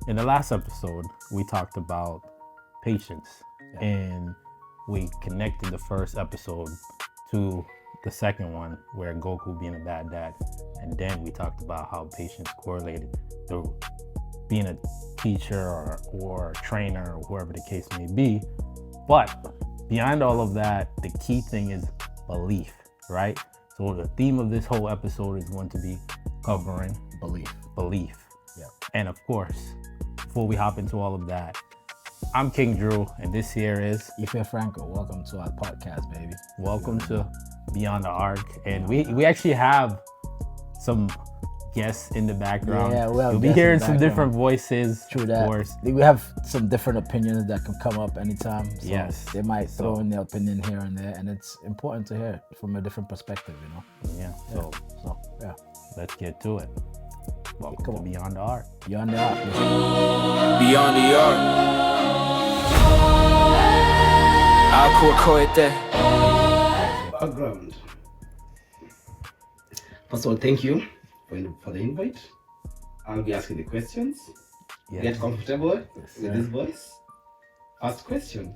In the last episode, we talked about patience, and we connected the first episode to the second one, where Goku being a bad dad, and then we talked about how patience correlated to being a teacher or trainer or whoever the case may be. But beyond all of that, the key thing is belief, right? So the theme of this whole episode is going to be covering belief. Yeah. And of course, before we hop into all of that, I'm King Drew, and this here is Ife Franco. Welcome to our podcast, baby. Welcome to Beyond the Arc. And we actually have some guests in the background. Yeah, we have You'll be guests hearing in the some background. different voices. True of that. course. We have some different opinions that can come up anytime. So Yes. they might throw in their opinion here and there, and it's important to hear from a different perspective, you know. Yeah. So Yeah. let's get to it. Welcome Come to on. Beyond the Arc. Beyond that. Beyond the Arc. Background. First of all, thank you for the invite. I'll be asking the questions. Yes. Get comfortable with sir. this voice. First question.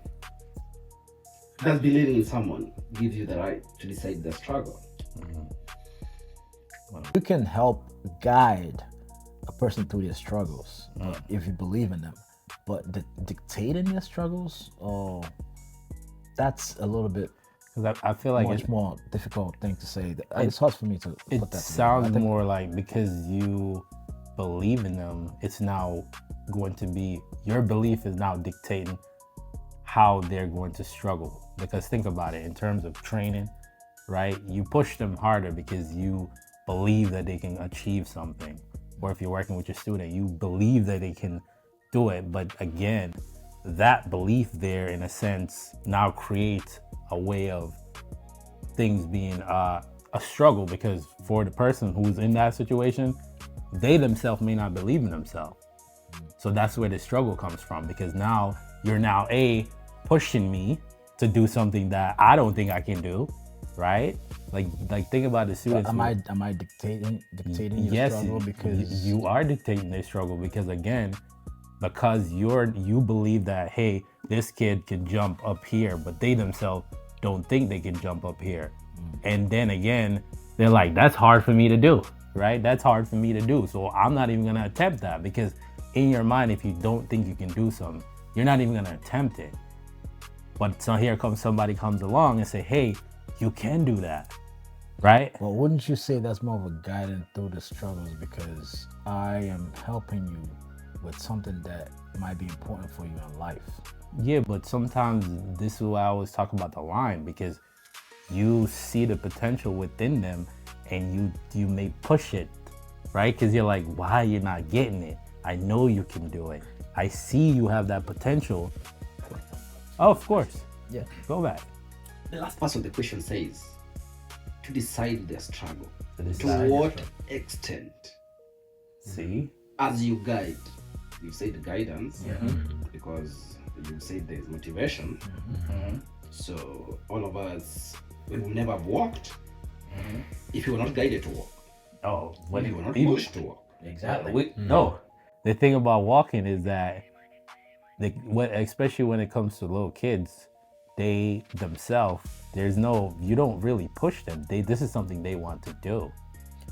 Does believing in someone give you the right to decide their struggle? You can help guide a person through their struggles if you believe in them, but dictating their struggles, that's a little bit Because I feel like much more difficult thing to say. It's hard for me to it put that sounds together. more like because you believe in them, it's now going to be, your belief is now dictating how they're going to struggle. Because think about it, in terms of training, right? You push them harder because you believe that they can achieve something. Or if you're working with your student, you believe that they can do it. But again, that belief there, in a sense, now creates a way of things being a struggle, because for the person who's in that situation, they themselves may not believe in themselves. So that's where the struggle comes from, because now you're pushing me to do something that I don't think I can do, right? Like think about the students. Am I dictating your Yes, struggle because you are dictating their struggle, because again, because you believe that, hey, this kid can jump up here, but they themselves don't think they can jump up here. And then again, they're like, that's hard for me to do, right? That's hard for me to do. So I'm not even gonna attempt that, because in your mind, if you don't think you can do something, you're not even gonna attempt it. But so here somebody comes along and say, hey, you can do that, right? Well, wouldn't you say that's more of a guidance through the struggles, because I am helping you with something that might be important for you in life? Yeah, but sometimes this is why I always talk about the line, because you see the potential within them and you may push it, right? Because you're like, why are you not getting it? I know you can do it. I see you have that potential. Oh, of course. Yeah. Go back. The last part of the question says, to decide their struggle. To To decide what your extent? See? As you guide, you said guidance, because you said there's motivation. So all of us, we will never have walked if you were not guided to walk. Oh, If you were not pushed to walk. Exactly. No. The thing about walking is that, especially when it comes to little kids, they themselves, you don't really push them. This is something they want to do,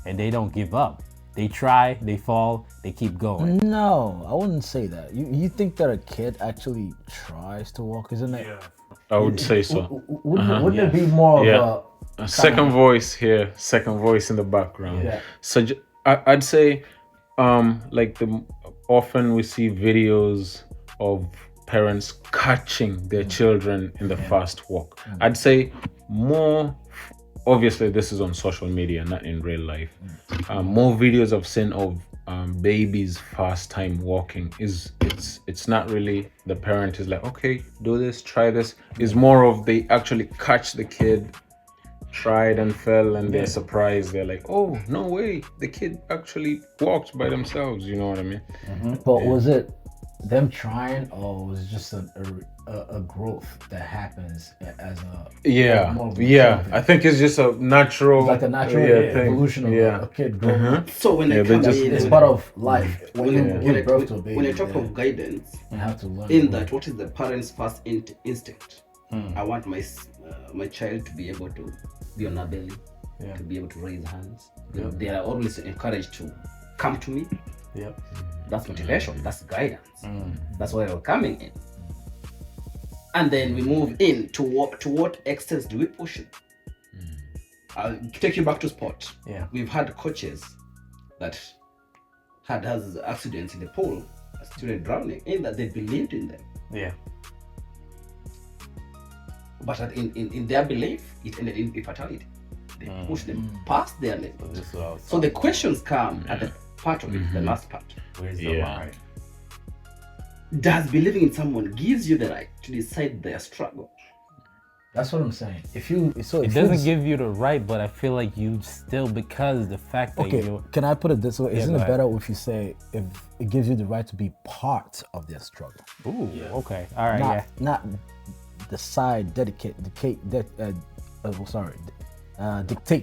and they don't give up. They try, they fall, they keep going. No, I wouldn't say that. You think that a kid actually tries to walk, isn't it? I would say so. Wouldn't it be more Yeah. of A second voice here, second voice in the background. Yeah. So I'd say, often we see videos of parents catching their children in the fast walk. I'd say more. Obviously, this is on social media, not in real life. More videos I've seen of babies fast time walking it's not really the parent is like, okay, do this, try this. It's more of they actually catch the kid, tried and fell, and they're surprised. They're like, oh, no way, the kid actually walked by themselves. You know what I mean? But was it them trying, or was it just a growth that happens as a more of a yeah. thing? I think it's just a natural, It's like a natural thing. evolution of Yeah. a kid growing up. So when Yeah, I they come just- in, It's part of life. When when, you when, give I, birth to a baby, when I talk yeah, of guidance, you have to learn. in that, what is the parent's first instinct? I want my child to be able to be on a belly, Yeah. to be able to raise hands. Yep. They are always encouraged to come to me. Yep. That's motivation. That's guidance. That's why we're coming in. And then we move in to what extent do we push it? I'll take you back to sport. Yeah. We've had coaches that has accidents in the pool, a student drowning, in that they believed in them. Yeah. But in their belief, it ended in fatality. They pushed them past their limit. So this is what I was So the questions come at the part of it, the last part. Where's the Yeah. line? Does believing in someone gives you the right to decide their struggle? That's what I'm saying. If you so It if doesn't you, give you the right, but I feel like you still, because the fact that Okay, you're can I put it this way? Isn't go it ahead. better if you say if it gives you the right to be part of their struggle, ooh, okay, all right, not yeah, not decide, dedicate, dictate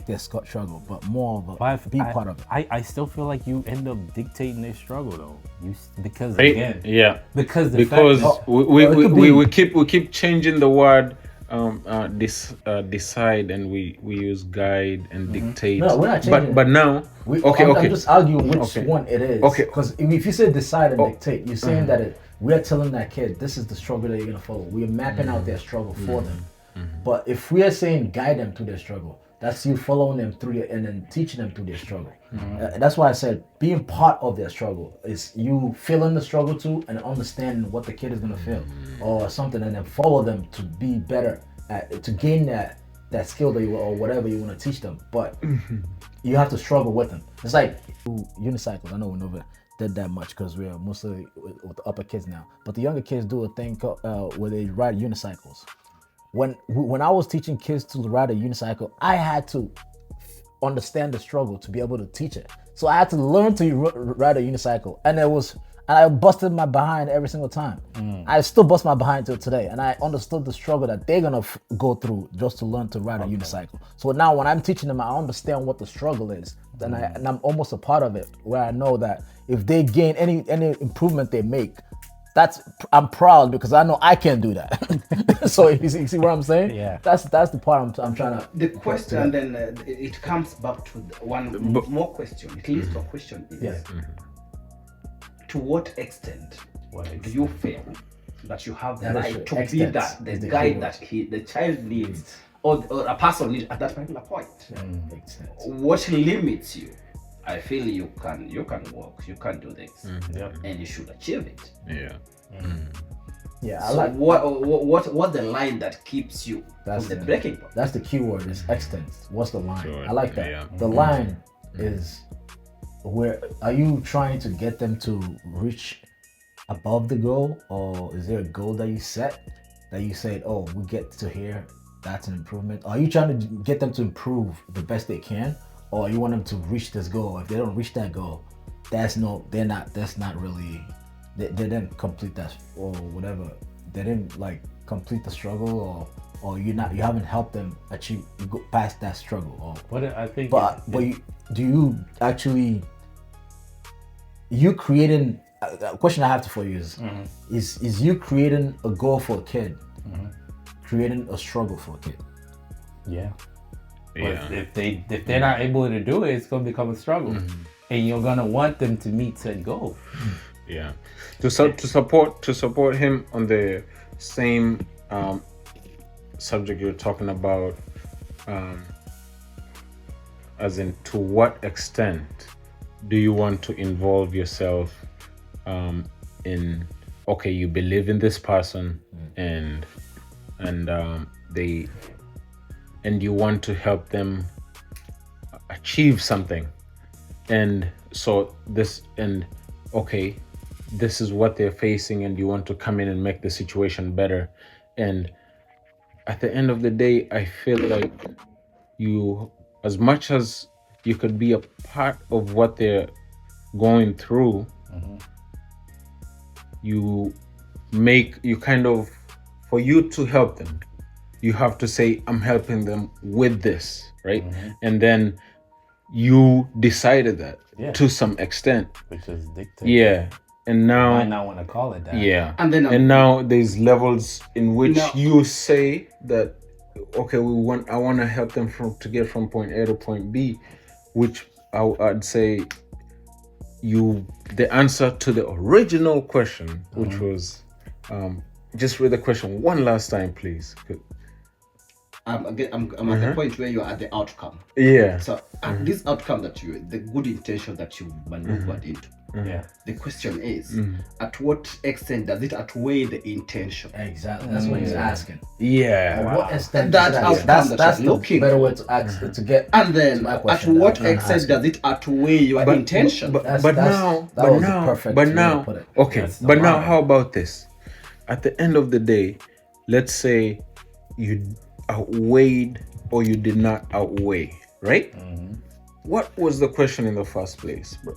their struggle, but more of a But be part of it. I still feel like you end up dictating their struggle though. Because Right? again, Yeah. because the Because fact that, it could be- we keep changing the word decide, and we use guide and dictate. No, we're not changing but now I'm just arguing which Okay. one it is. Okay. Because if you say decide and dictate, you're saying that we're telling that kid this is the struggle that you're gonna follow. We're mapping out their struggle for them. But if we are saying guide them through their struggle, that's you following them through and then teaching them through their struggle. That's why I said being part of their struggle is you feeling the struggle too and understanding what the kid is gonna feel or something, and then follow them to be better at to gain that skill that you or whatever you want to teach them. But you have to struggle with them. It's like unicycles. I know we never did that much because we are mostly with the upper kids now. But the younger kids do a thing called, where they ride unicycles. When I was teaching kids to ride a unicycle, I had to understand the struggle to be able to teach it. So I had to learn to ride a unicycle, and I busted my behind every single time. I still bust my behind till today, and I understood the struggle that they're gonna go through just to learn to ride a unicycle. So now when I'm teaching them, I understand what the struggle is, and I'm almost a part of it, where I know that if they gain any improvement they make, I'm proud because I know I can do that. So you see what I'm saying? Yeah. That's the part I'm trying to. The question then it comes back to one more question. It leads to a question. Is, Yeah. to what extent do you feel that you have the That is right true. to be Extent that is the the guide key that the child needs or a person needs at that particular point? Makes sense. What limits you? I feel you can walk, you can do this, and you should achieve it. yeah. Yeah, I So like. what's the line that keeps you That's from the the- breaking point? That's the key word is extent. What's the line? Sure, I like that. yeah. The line is where are you trying to get them to reach above the goal, or is there a goal that you set that you said, oh, we get to here, that's an improvement? Are you trying to get them to improve the best they can, or you want them to reach this goal? If they don't reach that goal, that's not really they didn't complete that or whatever. They didn't like complete the struggle, or you haven't helped them achieve go past that struggle. Or but I think do you actually you creating a question I have for you is you creating a goal for a kid, creating a struggle for a kid? yeah. Yeah. But if they're not able to do it, it's gonna become a struggle, and you're gonna want them to meet said goal. Yeah, to support him on the same subject you're talking about, as in to what extent do you want to involve yourself in? Okay, you believe in this person, and you want to help them achieve something, and so this is what they're facing, and you want to come in and make the situation better. And at the end of the day, I feel like you, as much as you could be a part of what they're going through, you have to you kind of, for you to help them, you have to say, I'm helping them with this, right? And then you decided that to some extent, which is dictated. yeah. And You now might not want to call it that. yeah, And then now there's levels in which Now- you say that, okay, I want to help them to get from point A to point B, which I'd say the answer to the original question, which was, just read the question one last time, please. I'm at the point where you're at the outcome. Yeah. So at this outcome the good intention that you maneuvered into. Yeah. The question is, at what extent does it outweigh the intention? Exactly. That's what he's asking. Yeah. At what extent That does outcome that's that the you're looking better for. way to ask to get. And then my at question what that I'm extent asking. does it outweigh your intention? But That now, was the perfect way to put it. okay. That's the But now, line. how about this? At the end of the day, let's say you outweighed or you did not outweigh, right? What was the question in the first place, bro?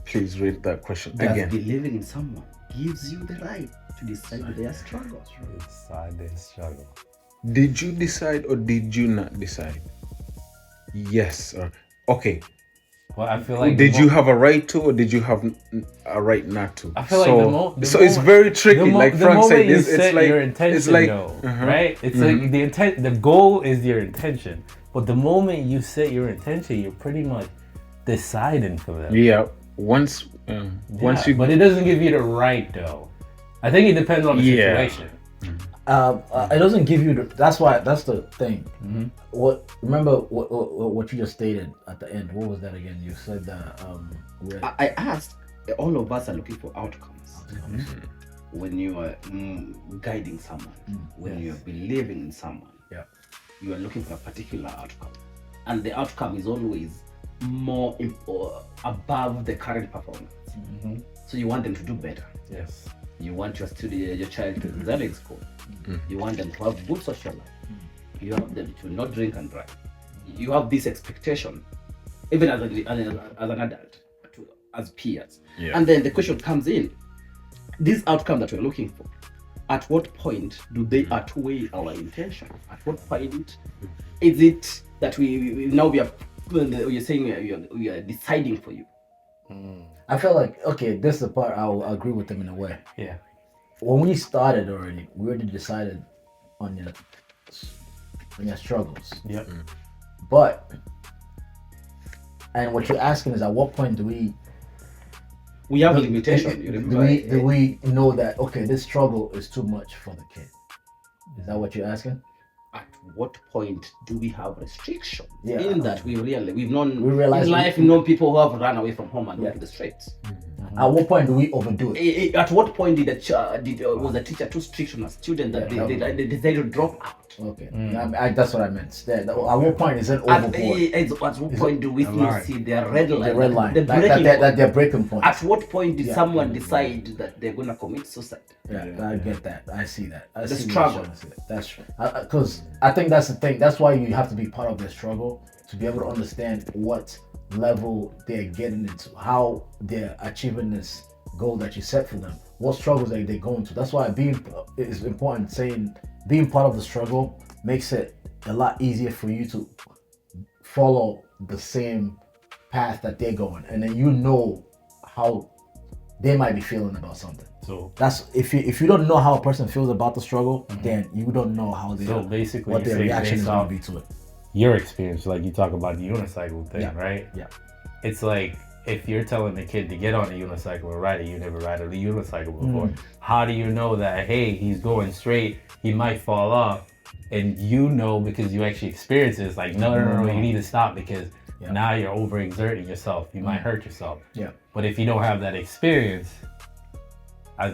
Please read that question Does again. believing in someone gives you the right to decide their struggle? Inside their struggle. Did you decide or did you not decide? Yes or okay. Well, I feel like Did you have a right to, or did you have a right not to? I feel like so it's very tricky. Like the Frank moment said, you it's set like your intention, it's like though, right? It's like the intent. The goal is your intention, but the moment you set your intention, you're pretty much deciding for them. yeah. Once you, but it doesn't give you the right, though. I think it depends on the Yeah. situation. It doesn't give you the. That's the thing. Remember what you just stated at the end? What was that again? You said that I asked, all of us are looking for outcomes. When you are guiding someone, when you are believing in someone, you are looking for a particular outcome. And the outcome is always more above the current performance. So you want them to do better. Yes. You want your child to excel in school. You want them to have good social life. You want them to not drink and drive. You have this expectation, even as an adult, as peers. Yeah. And then the question comes in: this outcome that we're looking for, at what point do they outweigh our intention? At what point is it that you're saying we are deciding for you? I feel like, okay, this is the part I'll agree with them in a way. Yeah. When we started already, we already decided on your struggles. Yep. But, and what you're asking is, at what point do We have a limitation. You remember? do we know that, okay, this struggle is too much for the kid? Is that what you're asking? At what point do we have restrictions? Yeah. In that we've realize in life, known people who have run away from home and gone to the streets. At what point do we overdo it? At what point was the teacher too strict on a student that they decided to drop out? Okay, that's what I meant. At what point is it overboard? At what point do we see their red line? The red line, The breaking that point. their breaking point. At what point did someone decide that they're gonna commit suicide? I get that. I see that. I The see struggle. what you're trying to say. That's true. Because I think that's the thing. That's why you have to be part of their struggle to be able to understand what level they're getting into, how they're achieving this goal that you set for them, what struggles are they going to. That's why it's important saying being part of the struggle makes it a lot easier for you to follow the same path that they're going, and then you know how they might be feeling about something. So That's if you don't know how a person feels about the struggle, then you don't know how they So basically, what you're their saying reaction based is going off to be to it. your experience, like you talk about the unicycle thing, Yeah. right? Yeah. It's like if you're telling the kid to get on a unicycle and ride it, you never ride a unicycle before. How do you know that, hey, he's going straight, he might fall off, and you know because you actually experienced it, it's like, no, you need to stop because now you're overexerting yourself. You might hurt yourself. Yeah. But if you don't have that experience, I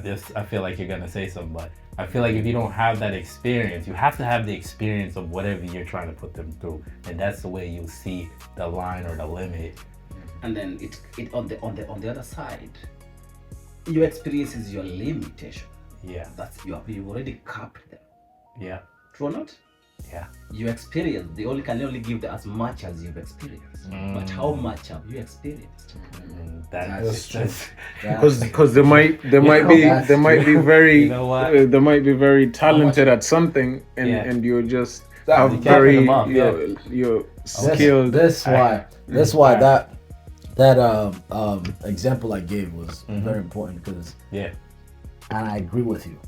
feel like you're gonna say something, but I feel like if you don't have that experience, you have to have the experience of whatever you're trying to put them through, and that's the way you'll see the line or the limit. And then it on the other side, your experience is your limitation. Yeah. You've already capped them. Yeah. True or not? Yeah. Your experience, they only can only give as much as you've experienced. But how much have you experienced? That's just Because they might be very You know what? they might be very talented at something and Yeah. and you're just Exactly. have You can't very put them off, you're skilled. That's why that example I gave was very important because yeah. and I agree with you.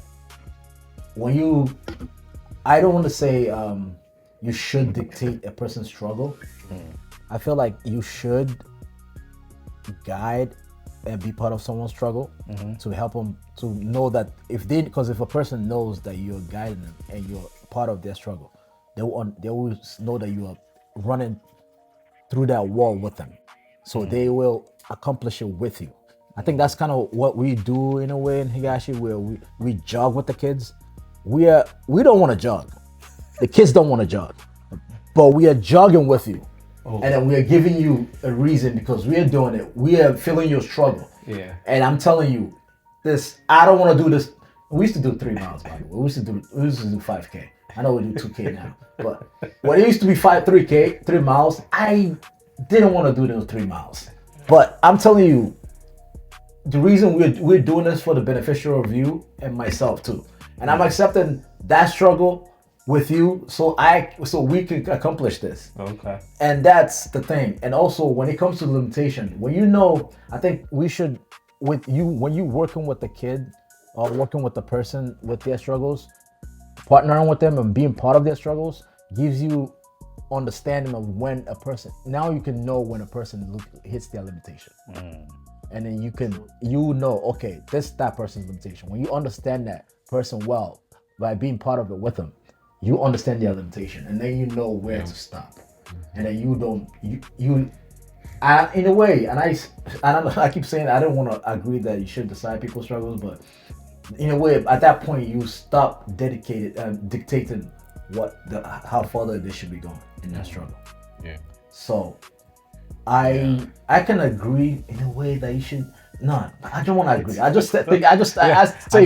I don't want to say you should dictate a person's struggle. I feel like you should guide and be part of someone's struggle to help them to know that because if a person knows that you're guiding them and you're part of their struggle, they will know that you are running through that wall with them, so they will accomplish it with you. I think that's kind of what we do in a way in Higashi, where we jog with the kids. We don't want to jog. The kids don't want to jog, but we are jogging with you. And then we are giving you a reason because we are doing it. We are feeling your struggle. Yeah. And I'm telling you, I don't want to do this. We used to do 3 miles, by the way. We used to do 5K. I know we do 2K now. But when it used to be 3 miles, I didn't want to do those 3 miles. But I'm telling you, the reason we're doing this for the beneficial of you and myself too. And I'm accepting that struggle with you so we can accomplish this. Okay. And that's the thing. And also when it comes to limitation, I think we should, when you working with the kid or working with the person with their struggles, partnering with them and being part of their struggles gives you understanding of when a person, now you can know when a person hits their limitation. And then you know, okay, that person's limitation. When you understand that person well by being part of it with them, you understand their limitation, and then you know where to stop. And then in a way, and I keep saying I don't want to agree that you should decide people's struggles, but in a way, at that point, you stop dictating how further they should be going in that struggle. Yeah. So, I can agree in a way that you should. No, I don't want to agree. I just think I just want to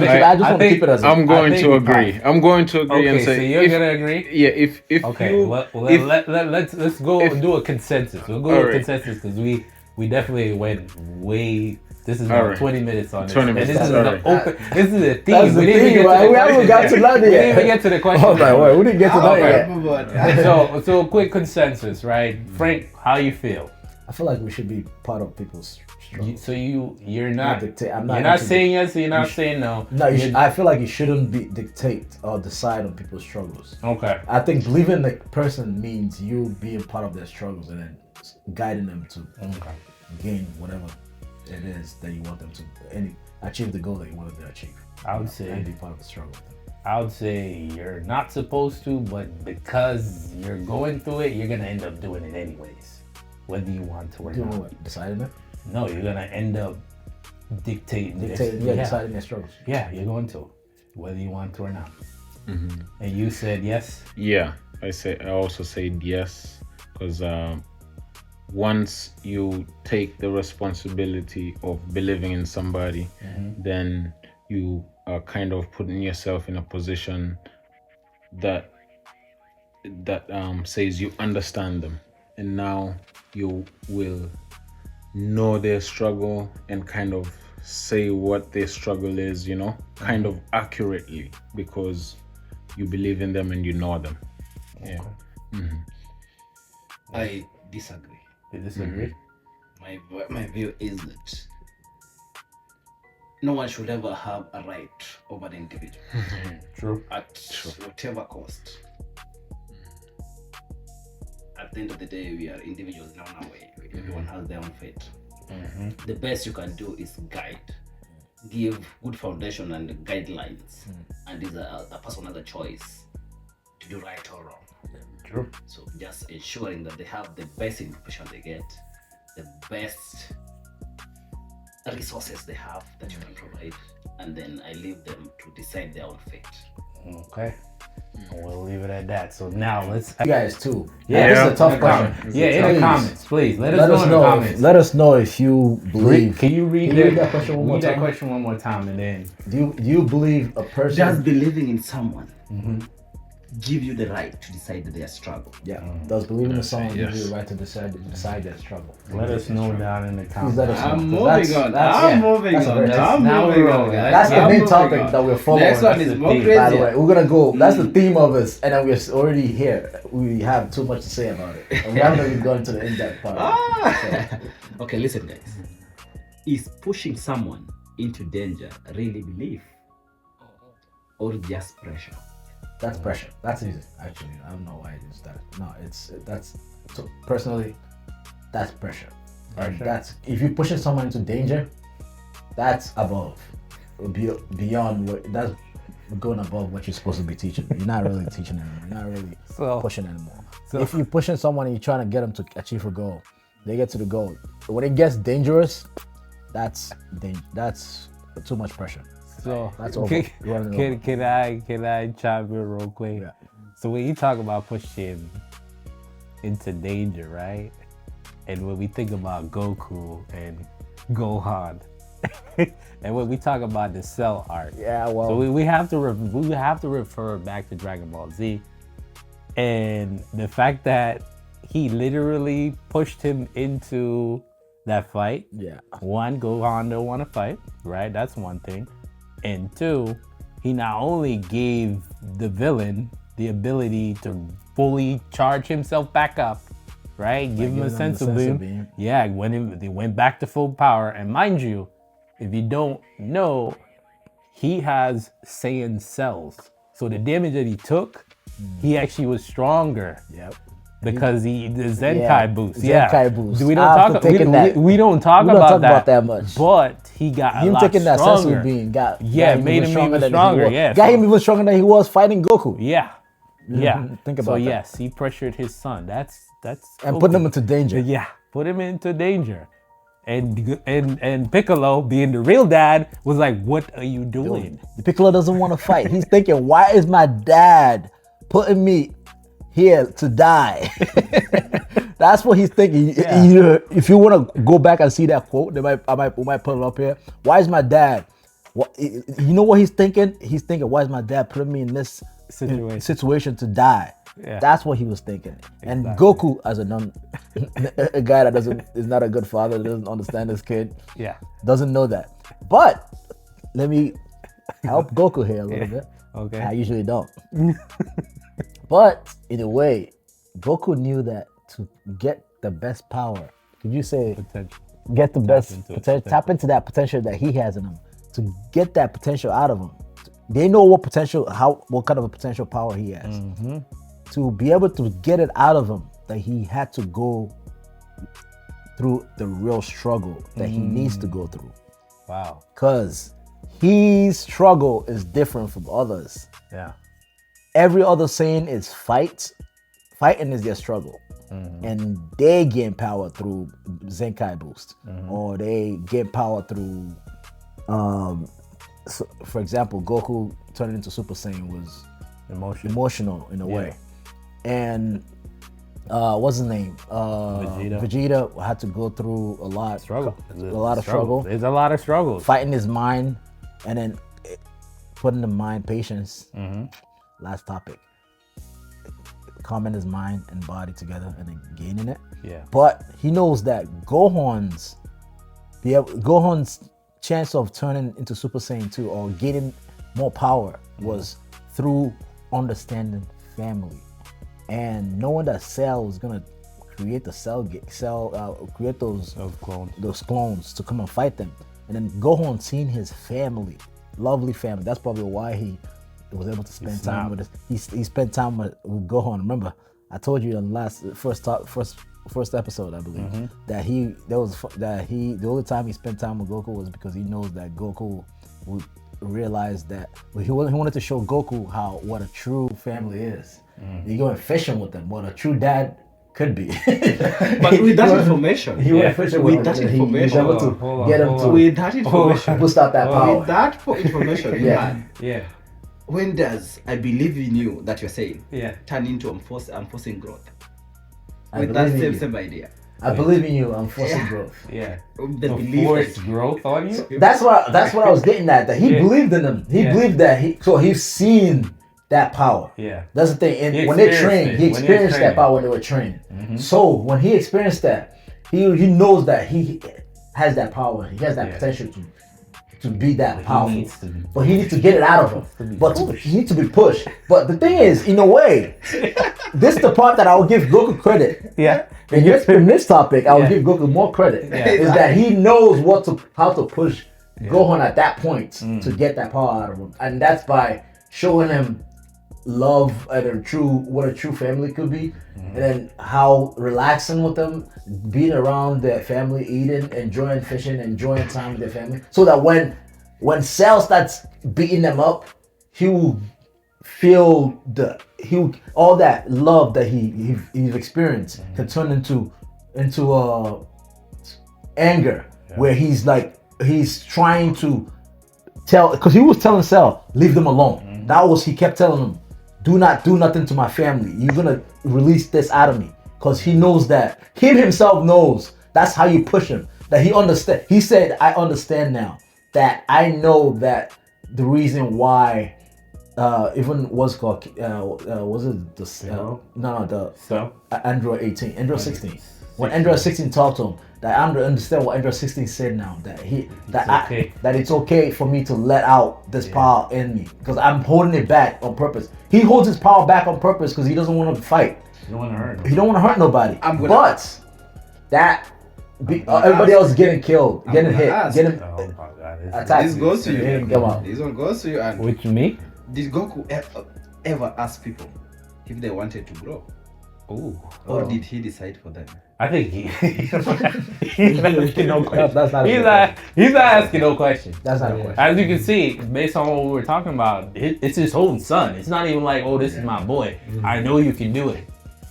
keep it as. I'm going to agree. Okay, and say so you're gonna agree? Yeah. If Okay. you, Let's go do a consensus. We'll go with a consensus because we definitely went way. This is now 20 minutes on this. 20 minutes. And this is a theme. That's the thing, right? We haven't got to that yet. We didn't even get to the question. Oh my word, we didn't get to that yet. So quick consensus, right? Frank, how you feel? I feel like we should be part of people's struggle. So you're not dictate. you're not saying yes, you're not saying no. No, I feel like you shouldn't dictate or decide on people's struggles. Okay. I think believing the person means you being part of their struggles and then guiding them to gain whatever it is that you want them to achieve the goal that you want them to achieve. I would say and be part of the struggle with them. I would say you're not supposed to, but because you're going through it, you're gonna end up doing it anyways, whether you want to or Doing not. what? Deciding it? No, you're gonna end up dictating, deciding their struggles. Yeah, you're going to, whether you want to or not. And you said yes. Yeah, I also said yes because once you take the responsibility of believing in somebody, then you are kind of putting yourself in a position that says you understand them, and now you will know their struggle and kind of say what their struggle is, kind of accurately because you believe in them and you know them. Yeah. I disagree. You disagree? My view is that no one should ever have a right over the individual. True. At whatever cost. At the end of the day, we are individuals in our way. Everyone has their own fate. The best you can do is guide, give good foundation and guidelines, and is a person has a choice to do right or wrong. True. So just ensuring that they have the best information they get, the best resources they have that you can provide, and then I leave them to decide their own fate. Okay. We'll leave it at that. So now let's. You guys too. Yeah, this is a tough question. In the comments, please. Let us know in the comments. Let us know if you believe. Can you read that question one more read time? that question one more time, and then Do you believe a person? Just believing in someone give you the right to decide their struggle. Yeah. Does believing the song give you Yes. the right to decide their struggle? Let us know down in the Please comments. let us know. I'm 'cause moving on. that's I'm moving that's a on. very- I'm now moving we're on, rolling. guys. That's the I'm main moving topic on. that we're following. Next one That's is the more theme. crazy. By the way, we're gonna go. That's the theme of this, and then we're already here. We have too much to say about it. And we haven't even gone to the in-depth part. Okay, listen, guys. Is pushing someone into danger really belief or just pressure? That's pressure. That's easy. Actually, I don't know why it is that. No, that's so personally, that's pressure. And Pressure? that's if you're pushing someone into danger, that's above, beyond what that's going above what you're supposed to be teaching. You're not really teaching anymore. You're not really So- pushing anymore. so- If you're pushing someone and you're trying to get them to achieve a goal, they get to the goal. When it gets dangerous, that's too much pressure. So That's over. Running over. can I chime in real quick? Yeah. So when you talk about pushing into danger, right? And when we think about Goku and Gohan, and when we talk about the cell arc, Yeah, well, so we have to refer back to Dragon Ball Z, and the fact that he literally pushed him into that fight. yeah. One, Gohan don't want to fight, right? That's one thing. And two, he not only gave the villain the ability to fully charge himself back up, right? Give him a giving him the sense of sense of beam. being. Yeah, they went back to full power. And mind you, if you don't know, he has Saiyan cells. So the damage that he took, he actually was stronger. Yep. Because the Zenkai Yeah, boost, Zenkai boost. We don't After talk. taking that- We don't talk we don't about talk that. about that much. But he got a Him lot taking that stronger. sense of being got Made him even than he stronger. was. Yeah, got so- him even stronger than he was fighting Goku. Yeah, yeah. Think So about that. yes, he pressured his son. That's And Goku. put him into danger. Yeah, put him into danger. And Piccolo, being the real dad, was like, "What are you doing?" The Piccolo doesn't want to fight. He's thinking, why is my dad putting me here to die? That's what he's thinking. Yeah. If you want to go back and see that quote, we might put it up here. Why is my dad? You know what he's thinking? He's thinking, why is my dad putting me in this situation to die? Yeah. That's what he was thinking. And Exactly. Goku, as a guy that is not a good father, doesn't understand his kid, Yeah. doesn't know that. But let me help Goku here a little bit. Okay. I usually don't. But in a way, Goku knew that to get the best power, could you say Potential. get the best into his potential, tap into that potential that he has in him, to get that potential out of him. They know what kind of a potential power he has. Mm-hmm. To be able to get it out of him, that he had to go through the real struggle that he needs to go through. Wow. Because his struggle is different from others. Yeah. Every other saying is fight. Fighting is their struggle. And they gain power through Zenkai boost. Or they gain power through, so for example, Goku turning into Super Saiyan was emotional in a way. And what's his name? Vegeta had to go through a lot. Struggle. A lot of struggle. There's a lot of struggles. Fighting his mind, and then putting the mind patience. Last topic. Calming his mind and body together and then gaining it. Yeah. But he knows that Gohan's chance of turning into Super Saiyan 2 or gaining more power was through understanding family and knowing that Cell was gonna create the create those clones to come and fight them. And then Gohan seeing his family, lovely family. That's probably why he was able to spend time with us. He spent time with Gohan. Remember, I told you in the first episode, I believe, that the only time he spent time with Goku was because he knows that Goku would realize that he wanted to show Goku what a true family is. He going fishing with them, what a true dad could be. But with that information, he went fishing with that them. He was information, able to get him to with that information, boost out that power. with that information you Yeah. had, Yeah. when does I believe in you that you're saying Yeah. turn into I'm forcing growth? I With that believe in you. same idea. I believe in you. I'm forcing growth. Yeah. The To belief force that- growth on you. That's what I was getting at. That he Yeah. believed in him. He Yeah. believed that he's seen that power. Yeah. That's the thing. And He when they experienced trained, it. he When he experienced trained. that power when they were training. So when he experienced that, he knows that he has that power. He has that Yeah. potential to be that He powerful. needs to be But he needs to get it out of Needs to him. be But pushed. he needs to be pushed. But the thing is, in a way, this is the part that I will give Goku credit. Yeah. In this topic, I will Yeah. give Goku more credit. Yeah. Is that he knows how to push Gohan at that point to get that power out of him, and that's by showing him love and what a true family could be, and then how relaxing with them, being around their family, eating, enjoying fishing, enjoying time with their family, so that when Cell starts beating them up, he will feel all that love that he's experienced can turn into anger, where he's trying to tell, because he was telling Cell, leave them alone. He kept telling him, do not do nothing to my family. You're gonna release this out of me, because he knows that himself knows that's how you push him. That he understand. He said, I understand now that I know that the reason why even what's called was it the So Android 18, Android 16. When Android 16 talked to him, that I understand what Android 16 said now. That it's okay for me to let out this power in me, because I'm holding it back on purpose. He holds his power back on purpose because he doesn't want to fight. you don't want to hurt him. He don't want to hurt nobody. gonna Everybody ask. else is getting killed, I'm getting gonna hit, ask. getting Oh my God. attacked. This goes to you. Hitting, come on. This one goes to you. And Which me? did Goku ever ask people if they wanted to grow, Ooh. or did he decide for them? I think he's not asking no question. That's not a He's good not. He's not asking no question. That's not a question. As you can see, based on what we were talking about, it's his own son. It's not even like, oh, this is my boy. I know you can do it.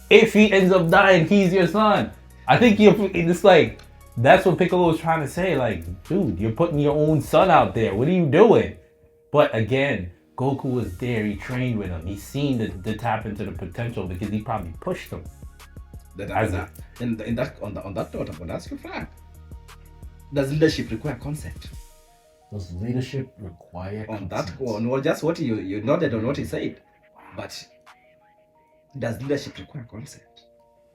If he ends up dying, he's your son. I think it's like, that's what Piccolo was trying to say. Like, dude, you're putting your own son out there. What are you doing? But again, Goku was there. He trained with him. He's seen the tap into the potential because he probably pushed him. On that note, I'm gonna ask you, Frank. Does leadership require consent? Does leadership require On consent? that one, well, just what you nodded on what he said, but does leadership require consent?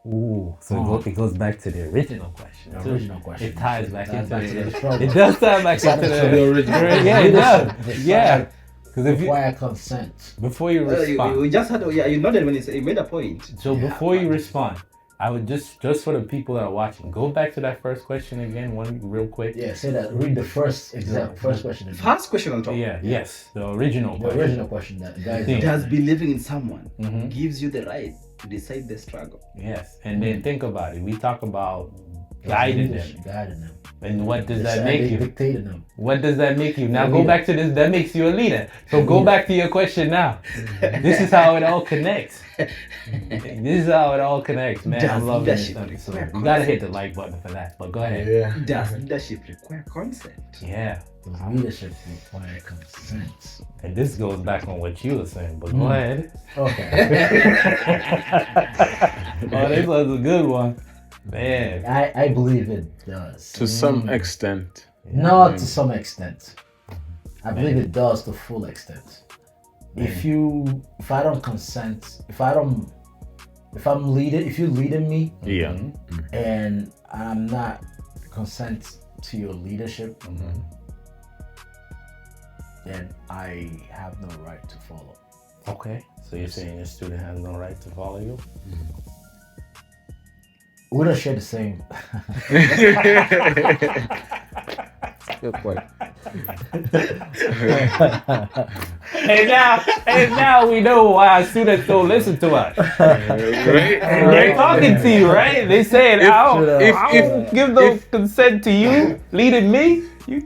Ooh, so it goes back to the original question. The too. original question. It ties back Ties into back to the it. struggle. It does tie back into the original. Yeah, it does. Yeah, because if you Require consent. before you respond, You just had you nodded when you made a point. so before you respond, I would just for the people that are watching, go back to that first question again, one real quick. Yeah, say that. Read the first question. Again. First question on top. Yeah, yes, the original The question. original question that guys. Yeah. Does believing in someone Mhm. gives you the right to decide the struggle? Yes, and then think about it. We talk about guiding them, Guiding them. and what does that make you? Dictating them. What does that make you? Now A go leader. back to this. That makes you a leader. So go back to your question now. This is how it all connects. This is how it all connects, man. I'm Does loving this leadership episode. require You gotta hit consent? the like button for that. But go ahead. Does leadership require consent? Yeah. Does leadership require consent? And this goes back on what you were saying. But go ahead. Okay. Oh, this was a good one, man. I believe it does. To some extent. Not to some extent. I believe it does to full extent. If I don't consent, if you're leading me Yeah. and I'm not consent to your leadership, then I have no right to follow. Okay. So you're saying your student has no right to follow you? We don't share the same. Good point. And now we know why our students don't listen to us. Right? They're talking to you, right? They saying, I don't give no consent to you leading me.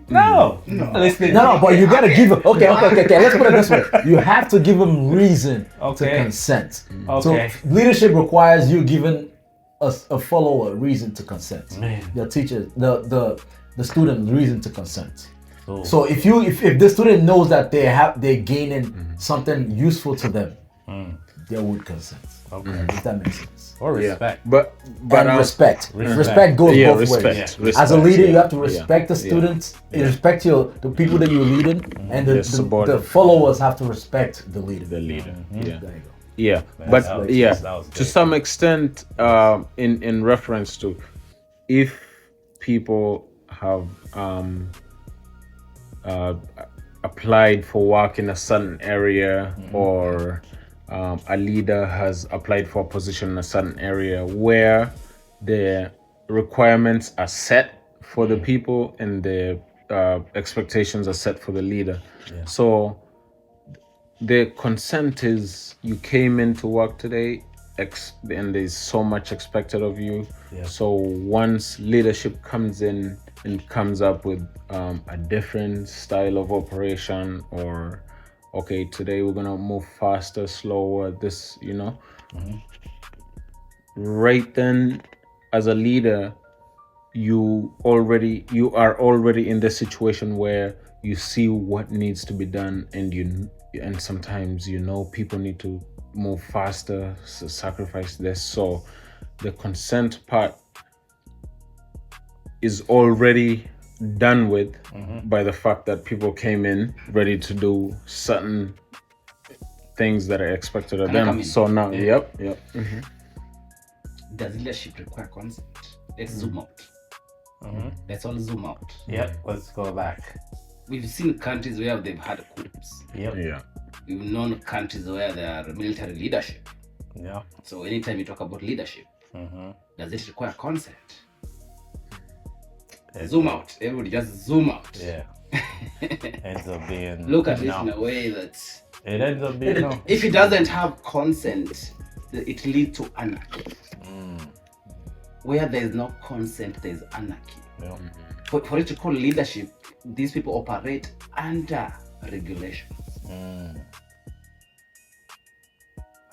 No. Listening. No, but you gotta give them. Okay. Let's put it this way: you have to give them reason to Okay. consent. Okay. So leadership requires you giving a follower reason to consent. Man. The teacher, the student reason to consent. So, So if the student knows that they're gaining something useful to them, they would consent. Okay. If that makes sense. Or respect. But And respect. Respect. Respect goes yeah, both respect, ways. respect. As a leader, you have to Yeah. respect the students, respect the people that you're leading, and Your the subordinates. followers have to respect the leader. The leader. Yeah. There you go. Yeah, That but was- yeah, that was to great. some extent, in reference to if people have applied for work in a certain area, or a leader has applied for a position in a certain area where the requirements are set for the people and the expectations are set for the leader. So the consent is you came into work today and there's so much expected of you. So once leadership comes in and comes up with a different style of operation, or okay, today we're gonna move faster, slower, this, right then, as a leader, you are already in the situation where you see what needs to be done, and sometimes people need to move faster, sacrifice this. So the consent part is already done with by the fact that people came in ready to do certain things that are expected of Can I come them. in? So now, yep. Does leadership require consent? Let's zoom out. Let's all zoom out. Yep. Let's go back. We've seen countries where they've had coups. Yep. Yeah. We've known countries where there are military leadership. Yeah. So anytime you talk about leadership, does it require consent? Zoom out. Everybody just zoom out. Yeah. Ends up being. Look at it no. in a way that It ends up being. No. if it doesn't have consent, it leads to anarchy. Where there is no consent, there is anarchy. Yeah. For it to call leadership, these people operate under regulation.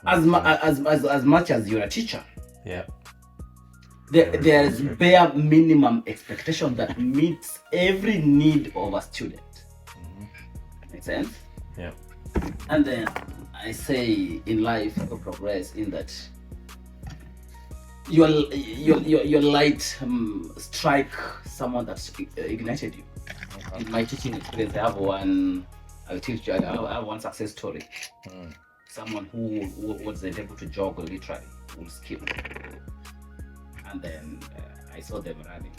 As much as you're a teacher, Yeah. there is bare minimum expectation that meets every need of a student. Make sense? Yeah. And then I say in life, you progress in that your light strike someone that ignited you. In my teaching experience, I have one success story. Someone who wasn't able to jog literally, will skip. And then I saw them running.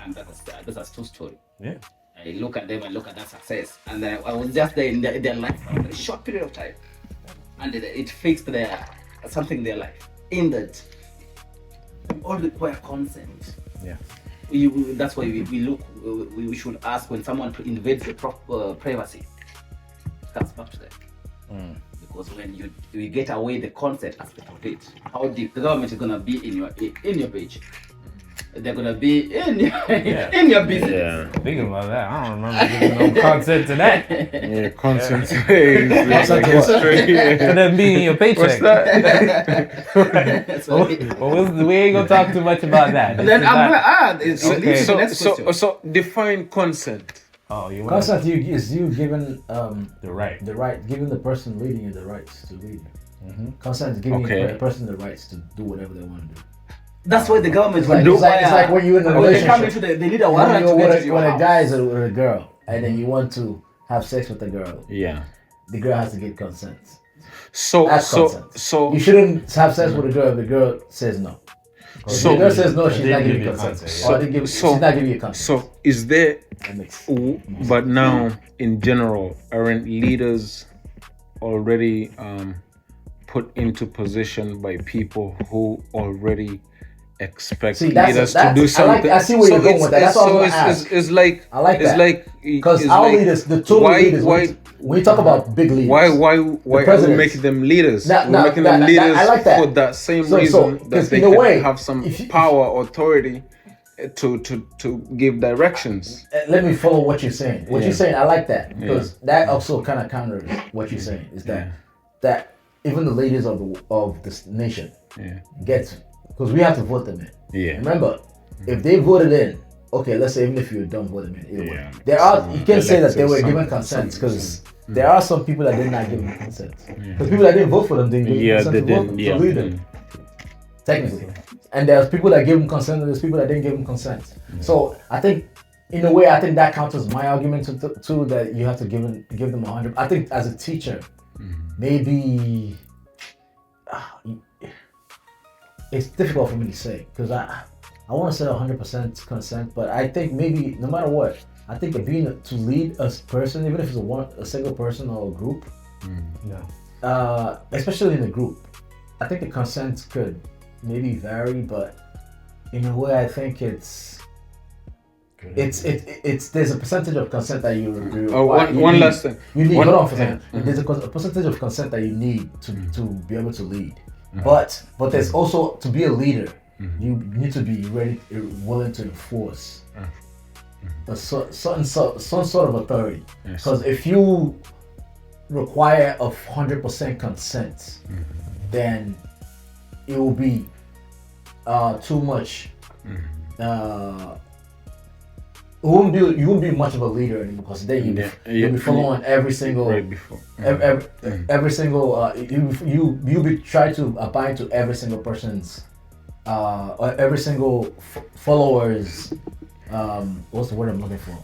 And that's a true story. Yeah. I look at them and look at that success, and then I was just there in their life for a very short period of time, and it fixed something in their life. In that, we all require consent. Yeah. That's why we should ask when someone invades the privacy. It comes back to them. Because when you get away the consent aspect of it, how deep the government is gonna be in your page. They're gonna be in your business. Yeah. Thinking about that, I don't remember giving no consent to that. Yeah, consent is like history. And then being your paycheck. What's that? So, We ain't gonna talk too much about that. then I'm gonna add Okay. the next question. So define consent. Oh, you want Consent is you giving the right. giving the person leading you the rights to lead. Consent is giving Okay. the person the rights to do whatever they want to do. That's why the government It's like when you're in a when they come relationship. into they need a warrant to get into your When a house. guy is with a girl and then you want to have sex with the girl, Yeah. the girl has to get consent. So That's consent. so You shouldn't have sex with a girl if the girl says no. If So- the girl says no, she's They not didn't giving you give you consent. consent, Or So- she's not giving you consent. so is there That makes- but now in general aren't leaders already put into position by people who already expect See, that's- leaders to that's- do I like- something? I see where you're going with that. That's what I was so gonna it's, ask. it's like I like it's that. like Because it's our like, leaders, the total leaders, when you talk about big leaders, why are we presidents. making them leaders? That- We're that- making that- them leaders I like that. for that same So- reason that 'cause they in a can way, have some if you- power, authority to give directions. let me follow what you're saying. What Yeah. you're saying, I like that because that also kind of counters what you're saying. Is that even the leaders of this nation Yeah. get, because we have to vote them in. Yeah. Remember, if they voted in, okay, let's say even if you don't vote them in, either way, Yeah. there are you can say that they were Elected given some- consent because there are some people that did not give them consent. The people that didn't vote for them didn't give them consent to vote to lead them. Technically. And there's people that gave them consent and there's people that didn't give them consent. So I think, in a way, I think that counts as my argument too, that you have to give them 100. I think as a teacher, maybe it's difficult for me to say because I want to say 100% consent, but I think maybe no matter what, I think being to lead a person, even if it's a single person or a group, especially in a group, I think the consent could maybe vary, but in a way, I think it's there's a percentage of consent that you require. One last thing. You need hold on for a second. There's a percentage of consent that you need to be able to lead, but there's also to be a leader. You need to be willing to enforce some sort of authority. Because if you require 100% consent, then it will be too much. You won't be much of a leader anymore because then you'll be following every single every single you'll be trying to abide to every single person's or every single follower's what's the word I'm looking for,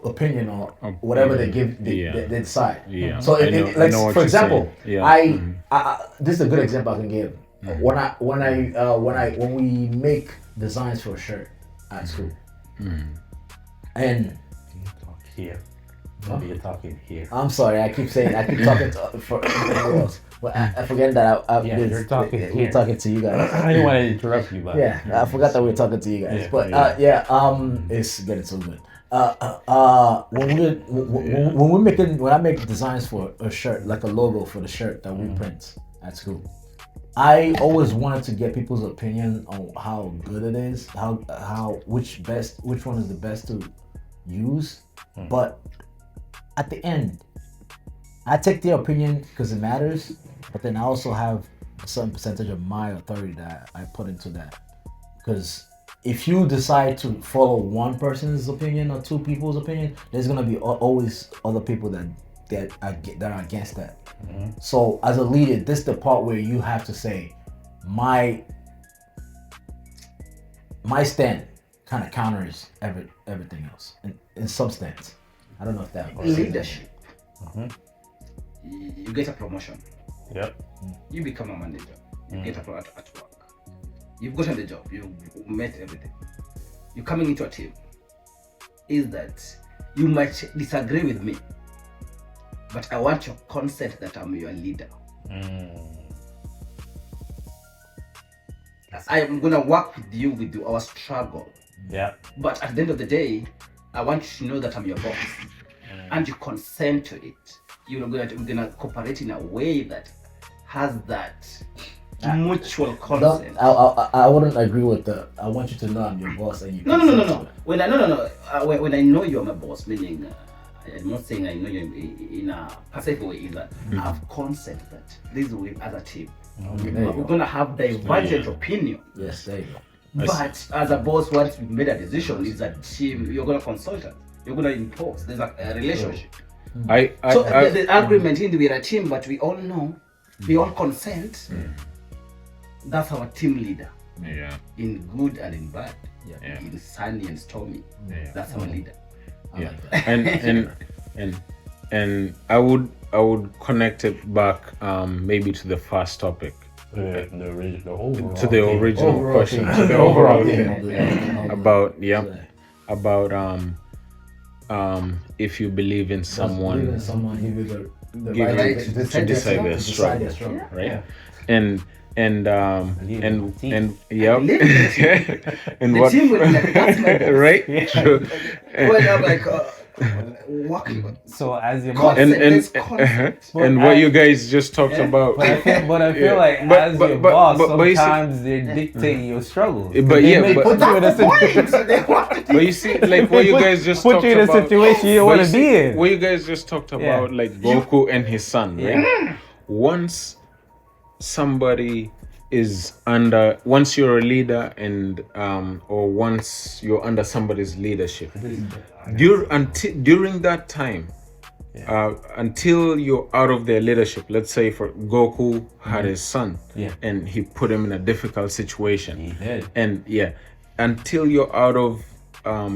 opinion or whatever they decide. So for example, this is a good example I can give. When we make designs for a shirt at school, and you talk here. Maybe you're talking here. I'm sorry, I keep talking for everyone else. But I forget that you're talking here. We're talking to you guys. I didn't want to interrupt you, but I forgot that we were talking to you guys. It's getting so good. When I make designs for a shirt, like a logo for the shirt that we print at school, I always wanted to get people's opinion on how good it is, which one is the best to use. But at the end, I take their opinion because it matters, but then I also have a certain percentage of my authority that I put into that. Because if you decide to follow one person's opinion or two people's opinion, there's gonna be always other people that are against that. So as a leader, this is the part where you have to say, my stand kind of counters everything else in substance. I don't know if that leadership. You get a promotion. Yep. You become a manager. You get a promotion at work. You've gotten the job. You've met everything. You're coming into a team. Is that you might disagree with me, but I want your consent that I'm your leader. I am gonna work with you with our struggle. Yeah. But at the end of the day, I want you to know that I'm your boss, and you consent to it. We're gonna cooperate in a way that has that mutual consent. I wouldn't agree with the. I want you to know I'm your boss and you. No. When I know you're my boss, meaning I'm not saying I know you in a passive way either. I've consent that this is way as a team. We're gonna have divergent opinion. Yes, there you go. But as a boss, once we made a decision, is a team. You're gonna consult us. You're gonna impose. There's a relationship. The agreement in we're a team, but we all know, we all consent. That's our team leader. In good and in bad. In sunny and stormy. That's our leader. And I would connect it back maybe to the first topic. The original question. To the overall thing. About if you believe in someone, give you the right to decide their struggle, right? And and what team will be like, that's my boss. right? True. When I'm like walking. So as your boss, and what you guys just talked about. But I feel like as your boss, sometimes they dictate your struggles. But you see, like what you guys just put talked you in a about, situation you don't want to be in. What you guys just talked about, like Goku and his son, right? Once you're a leader and or once you're under somebody's leadership, during that time, until you're out of their leadership. Let's say for Goku had his son, and he put him in a difficult situation. He did. And until you're out of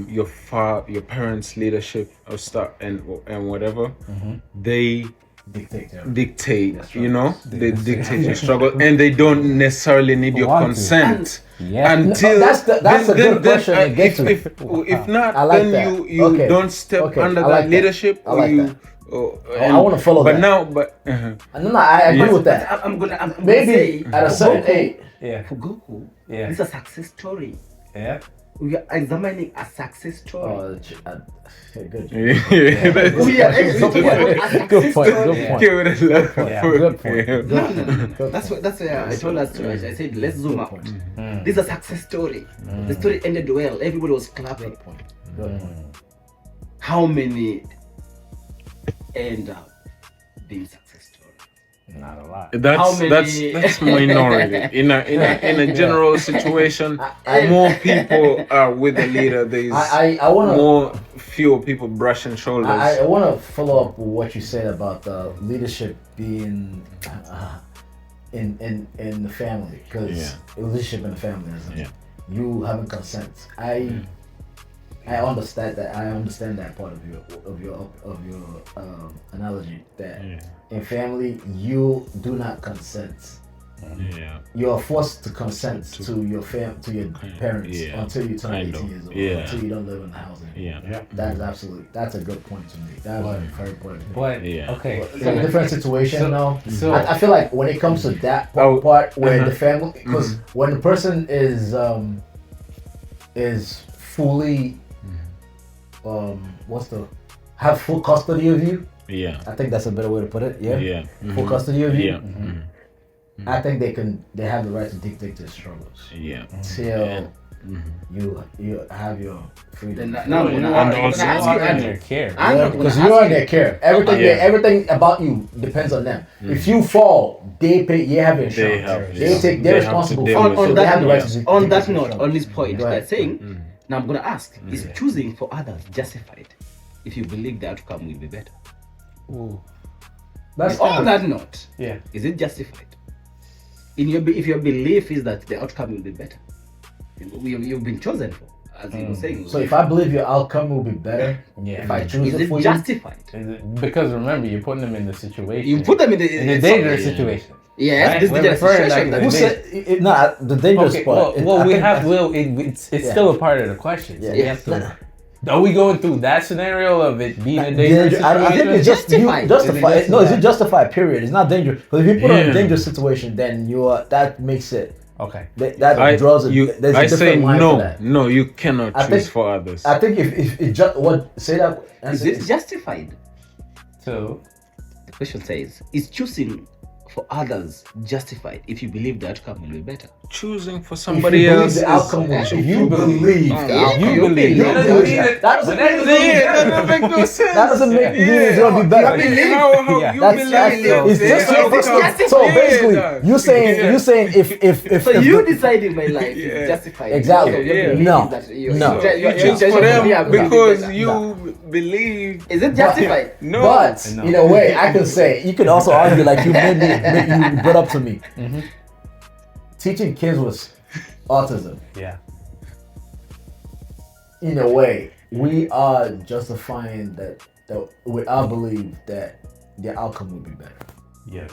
your parents' leadership or stuff and whatever, they dictate, you know, they dictate your struggle, and they don't necessarily need your consent. Until that's a good question to get to. If not, I like then that. you don't step under I like that leadership, I like that. I want to follow but that. now, No, I agree with that. I'm gonna Maybe say, at a certain age. for Goku, Yeah. this is a success story. Yeah. We are examining a success story. Good. We are examining a Good success point. story. Good point. give it a look. Yeah, Good point. No. That's where I told us to. I said let's zoom out. This is a success story. The story ended well. Everybody was clapping. Good point. How many end up being success stories? Not a lot. That's minority. In a general situation, more people are with the leader. There's I want to. fewer people brushing shoulders. I want to follow up with what you said about the leadership being in the family, because leadership in the family is you having consent. I understand that. I understand that part of your analogy that in family you do not consent. You are forced to consent to your parents until you turn 18 years old. Until you don't live in the house anymore. That's a good point to make. That's a very important point. But okay, It's a different situation now. So I feel like when it comes to that part where the family, because when the person is fully have full custody of you. I think that's a better way to put it. Full custody of you. I think they have the right to dictate their struggles. Till you have your freedom. Now, in their care. Because you're in their care. Everything about you depends on them. If you fall, they have insurance. They're responsible for you. So they have the right to on that note, on this point, they're saying. Now I'm gonna ask: is choosing for others justified if you believe the outcome will be better? That's on that note, is it justified? If your belief is that the outcome will be better, you've been chosen for, as you were saying. So if I believe your outcome will be better, if I choose is it for it justified? Because remember, you're putting them in the situation. You put them in a dangerous situation. Yes, Right? this We're dangerous referring situation. like Who said the dangerous part? It's still a part of the question. So we have to. Are we going through that scenario of it being a dangerous situation? I think it's just justified. No, is it justified? Period. It's not dangerous. Because if you put on a dangerous situation, then that makes it. Okay. That draws it. There's a I different say line for that. no. You cannot choose for others. I think if it just say that. Is it justified? So The question says: is choosing for others justified if you believe the outcome will be better? Choosing for If somebody you believe else. the outcome will be, you believe. you believe. That doesn't make no sense. That doesn't make it's gonna be better. It's just so basically you saying if So you decide in my life is justified. Exactly. No. You choose for them because you believe. Is it justified? No. But in a way, I can say you could also argue like you brought up to me. Teaching kids with autism. Yeah. In a way, we are justifying that we all believe that the outcome will be better Yes.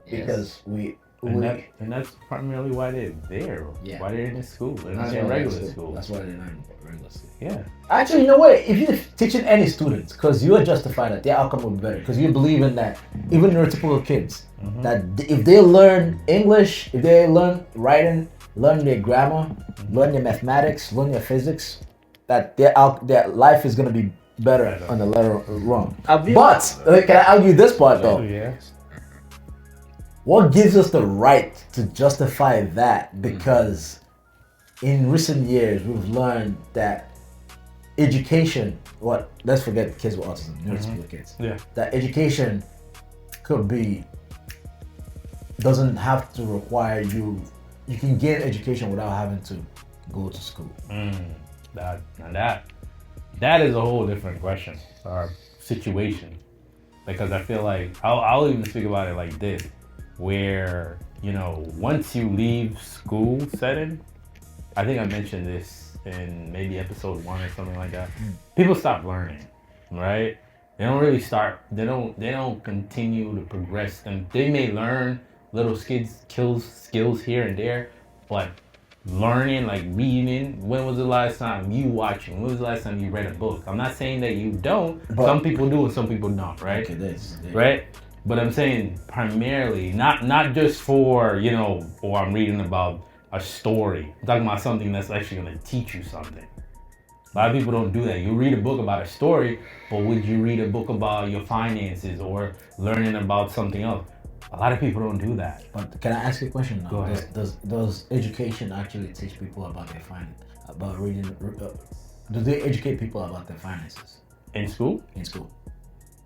because And that's primarily why they're there. Yeah. Why they're in school. They're not in regular school. That's why they're not in regular school. Yeah. Actually, in a way, if you're teaching any students, because you are justified that their outcome will be better, because you believe in that, even neurotypical kids, that if they learn English, if they learn writing, learn their grammar, learn their mathematics, learn their physics, that their life is gonna be better on the later run. But can I argue this part though? Yeah. What gives us the right to justify that? Because in recent years, we've learned that education, let's forget kids with autism, neurotypical kids. Yeah. That education doesn't have to require you can get education without having to go to school. That is a whole different question or situation. because I feel like I'll even speak about it like this, where once you leave school setting, I think I mentioned this in maybe episode 1 or something like that. People stop learning, right? They don't really start. They don't continue to progress. And they may learn little skills here and there, but learning, like reading. When was the last time you watching? When was the last time you read a book? I'm not saying that you don't. But, some people do and some people don't, right? Okay, right. But I'm saying primarily, not just for or I'm reading about a story. I'm talking about something that's actually going to teach you something. A lot of people don't do that. You read a book about a story, but would you read a book about your finances or learning about something else? A lot of people don't do that. But can I ask you a question now? Go ahead. Does education actually teach people about their finances? About reading? Do they educate people about their finances In school? in school?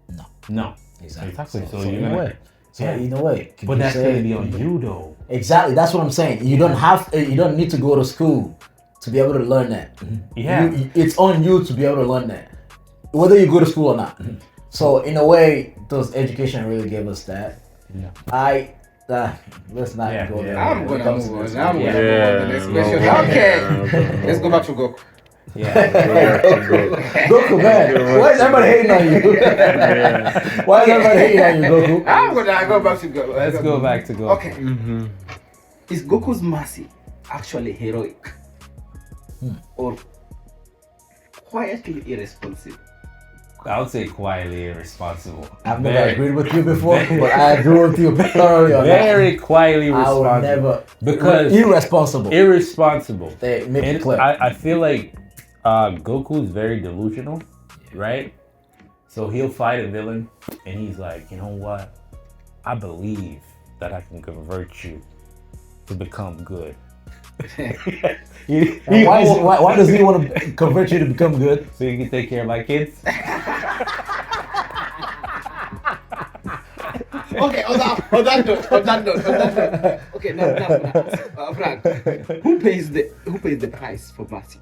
No. No. Exactly. So you're gonna. In a way. But that's going to be on you though. Exactly. That's what I'm saying. You don't need to go to school to be able to learn that. Yeah. It's on you to be able to learn that, whether you go to school or not. So in a way, does education really give us that? No. Let's not go there. I'm gonna move on. I'm gonna move on to the next Yeah, question. no, Okay, let's go back to Goku. Yeah. Goku, man. Why is everybody hating on you? Why is everybody hating on you, Goku? I'm gonna go back to Goku. Let's go back to Goku. Okay. Is Goku's mercy actually heroic or quietly irresponsible? I would say quietly irresponsible. I've never agreed with you before, but I agree with you thoroughly on that. Very quietly I responsible. would never. Because irresponsible. irresponsible. They make it And clear. I feel like Goku is very delusional, right? So he'll fight a villain, and he's like, you know what? I believe that I can convert you to become good. And why does he want to convert you to become good? So you can take care of my kids? Okay, on that note. Okay, now, Frank, who pays the price for mercy?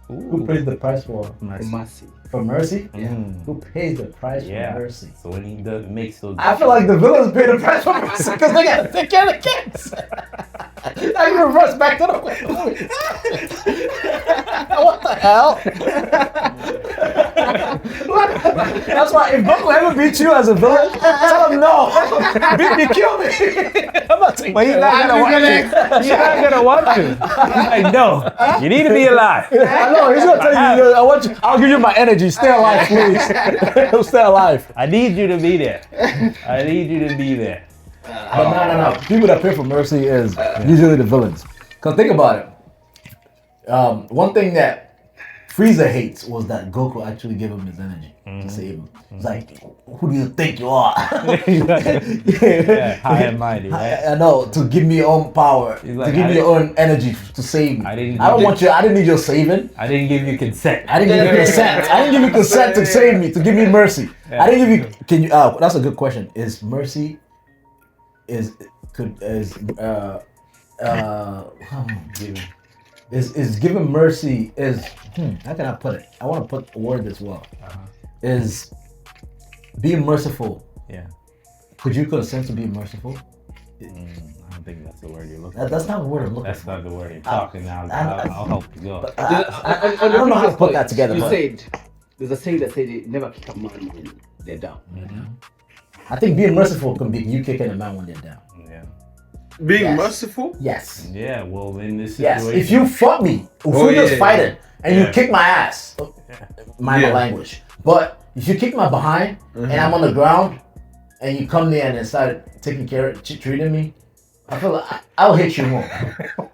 Who pays the price for Mercy. For mercy? Yeah. Who pays the price for mercy? So when he makes those, I feel like the villains pay the price for mercy because they gotta take care of the kids. I can reverse back to the what the hell? That's why if Goku ever beats you as a villain, tell him no. Beat me, kill me. I'm not taking but he's not gonna want to. He's not gonna want to. He's like, no, you need to be alive. I know, he's gonna tell you, I'll give you my energy. Stay alive, please. Stay alive. I need you to be there. I need you to be there. But no. People that pay for mercy is usually the villains. Because think about it. One thing that Frieza hates was that Goku actually gave him his energy to save him. It's like, who do you think you are? Yeah, high and mighty, right? I know, to give me your own power, like, to give me your own energy to save me. I didn't need your saving. I didn't give you consent. I didn't give you consent. I didn't give you consent to save me, to give me mercy. I didn't give you. Can you? That's a good question. Is mercy? Is giving mercy is how can I put it? I want to put a word as well. Is being merciful. Yeah. Could you consent to being merciful? I don't think that's the word you're looking for. That's not the word I'm looking That's for. not the word you're talking now. I'll help you go. I don't know how to put that together. You but said there's a saying that said you never kick a man when they're down. I think being merciful can be you kicking a man when they're down. Yeah. Being Yes. merciful? Yes. Yeah. Well, in this situation, Yes. If you fuck me, if we're just fighting and you kick my ass, mind my language. But if you kick my behind and I'm on the ground and you come there and then start taking care of treating me, I feel like I'll hit you more.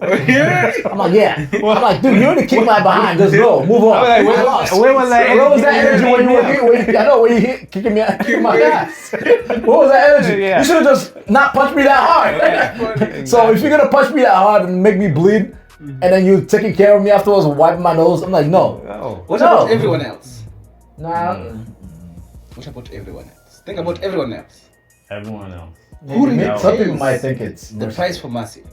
I'm like, yeah. I'm like, dude, you already kicked my behind. Just go, move on. I'm like, I lost. where was that Where was that energy energy when you were I know when you hit kicking my ass. What was that energy? Yeah. You should have just not punched me that hard. So if you're gonna punch me that hard and make me bleed, and then you taking care of me afterwards and wiping my nose, I'm like, no. Oh. What about everyone else? Nah. What about everyone else? Think about everyone else. Everyone else. Some people might think it's The price for mercy.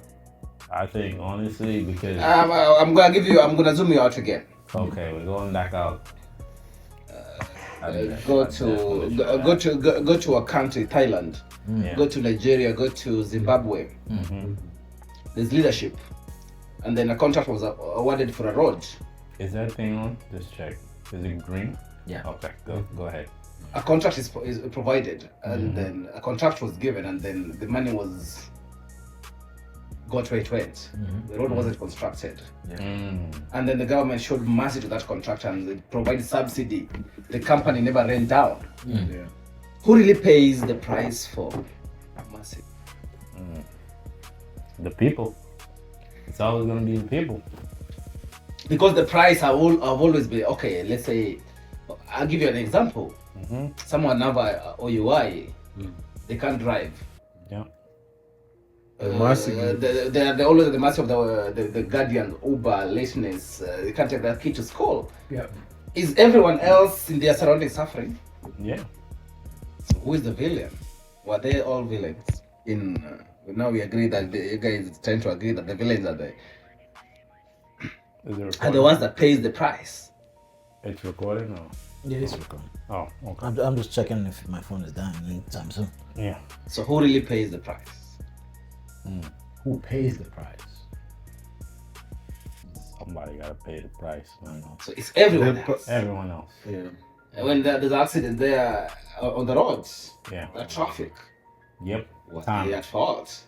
I think honestly because I'm gonna zoom you out again. okay, we're going back out. Go to a country, Thailand. Yeah. Go to Nigeria. Go to Zimbabwe. There's leadership, and then a contract was awarded for a road. Is that thing on? Just check. Is it green? Yeah. Okay, go ahead. A contract is provided, and then a contract was given, and then the money was got where it went. The road wasn't constructed, and then the government showed mercy to that contract and they provided subsidy. The company never ran down. Who really pays the price for mercy? The people. It's always gonna be the people. Because the price have always been okay. Let's say, I'll give you an example. Someone have a OUI, they can't drive. Yeah. They're always at the mercy of the guardian, Uber, lateness. They can't take their kid to school. Yeah. Is everyone else in their surroundings suffering? Yeah. So who is the villain? Were they all villains? Now we agree that you guys trying to agree that the villains are the ones that pays the price. It's recording or? Yeah, it's recording. Oh, okay. I'm just checking if my phone is dying anytime soon. Yeah. So who really pays the price? Who pays the price? Somebody gotta pay the price. So it's everyone else. Everyone else. And when there's an accident there on the roads, Yeah. the traffic, Yep. was Time. they at fault?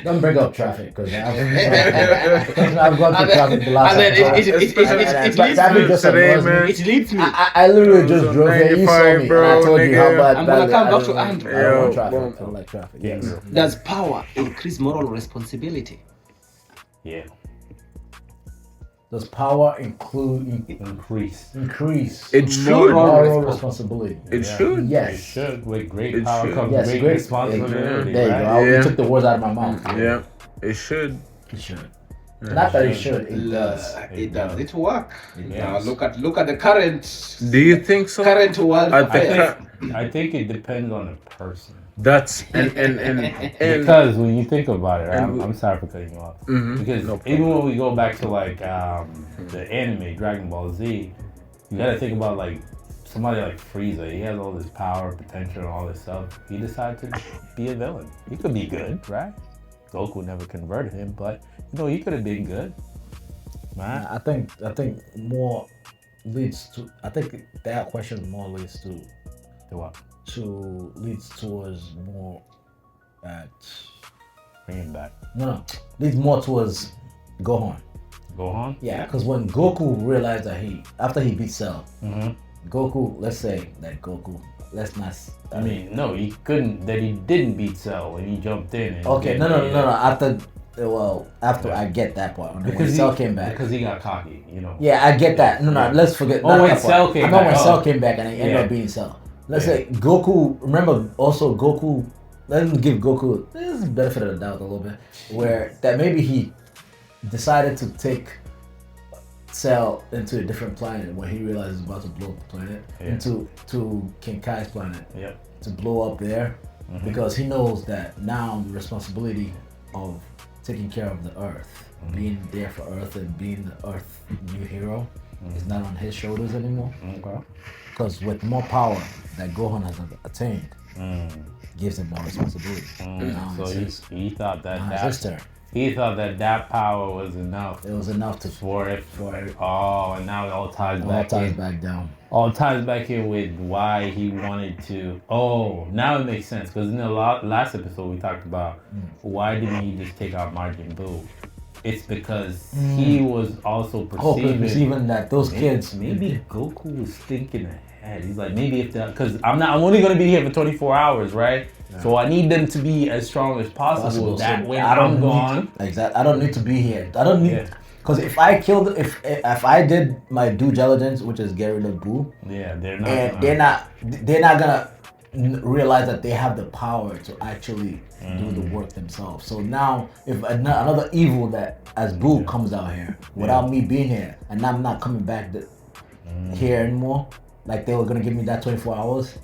Don't bring up traffic because I've gone through traffic the last And then time. it Traffic just annoys me. It leads me. I literally just drove here. You saw me, bro, and I told you how nigga. bad. I'm gonna come I back to don't like- Andrew. I don't want Yo, traffic. boom. I don't like traffic. Yes. Does power increase moral responsibility? Yeah. Does power include Increase. increase It should. moral responsibility? It Yeah. should. It Yes. should. With great It power should. comes Yes, great great responsibility. There you right? go. Yeah. You took the words out of my mouth. Yeah, it should. It should. Not that it should. It does. It does. It work. Now does. look at the current Do you think so? current world I think affairs. I think it depends on the person. that's and Because when you think about it, right, and we- I'm sorry for cutting you off. Mhm. Because No even when we go back to like the anime Dragon Ball Z, you gotta think about like somebody like Frieza. He has all this power, potential, and all this stuff. He decided to be a villain. He could be good, right? Goku never converted him, but you know he could have been good, man. I think more leads to. I think that question more leads to what? leads towards more at Bring him back. no leads more towards Gohan. Gohan. Yeah, because when Goku realized that after he beat Cell, Mm-hmm. Goku, let's say that Goku, let's not. I mean, no, he couldn't. That he didn't beat Cell when he jumped in. And Okay, no. After I get that part, when Cell came back. Because he got cocky, you know. Yeah, I get that. No, let's forget. Oh, not when that part. Cell came I know back. when Oh. Cell came back and he ended Yeah. up beating Cell. Let's Yeah. say Goku. Remember, also Goku. Let's give Goku this benefit of the doubt a little bit, where that maybe he decided to take Cell into a different planet when he realized he's about to blow up the planet into King Kai's planet Yep. to blow up there because he knows that now the responsibility of taking care of the Earth, being there for Earth and being the Earth new hero is not on his shoulders anymore. Okay. Because with more power that Gohan has attained, gives him more responsibility. Now So it's he thought that now it's his turn. he thought that power was enough It was enough to for it. for it. Oh, and now it all ties All back ties in. back down. All ties back in with why he wanted to. Oh, now it makes sense because in the last episode we talked about why didn't he just take out Majin Buu? It's because he was also Perceiving that those kids Maybe Goku was thinking ahead. He's like, maybe if that, because I'm only gonna be here for 24 hours, right? Yeah. So I need them to be as strong as possible. That so way I'm gone. Exactly. I don't need to be here. I don't need. Because if I killed, if I did my due diligence, which is get rid of Boo, they're not. And they're not gonna realize that they have the power to actually do the work themselves. So now, if another evil that as Boo comes out here without me being here, and I'm not coming back here anymore, like they were gonna give me that 24 hours.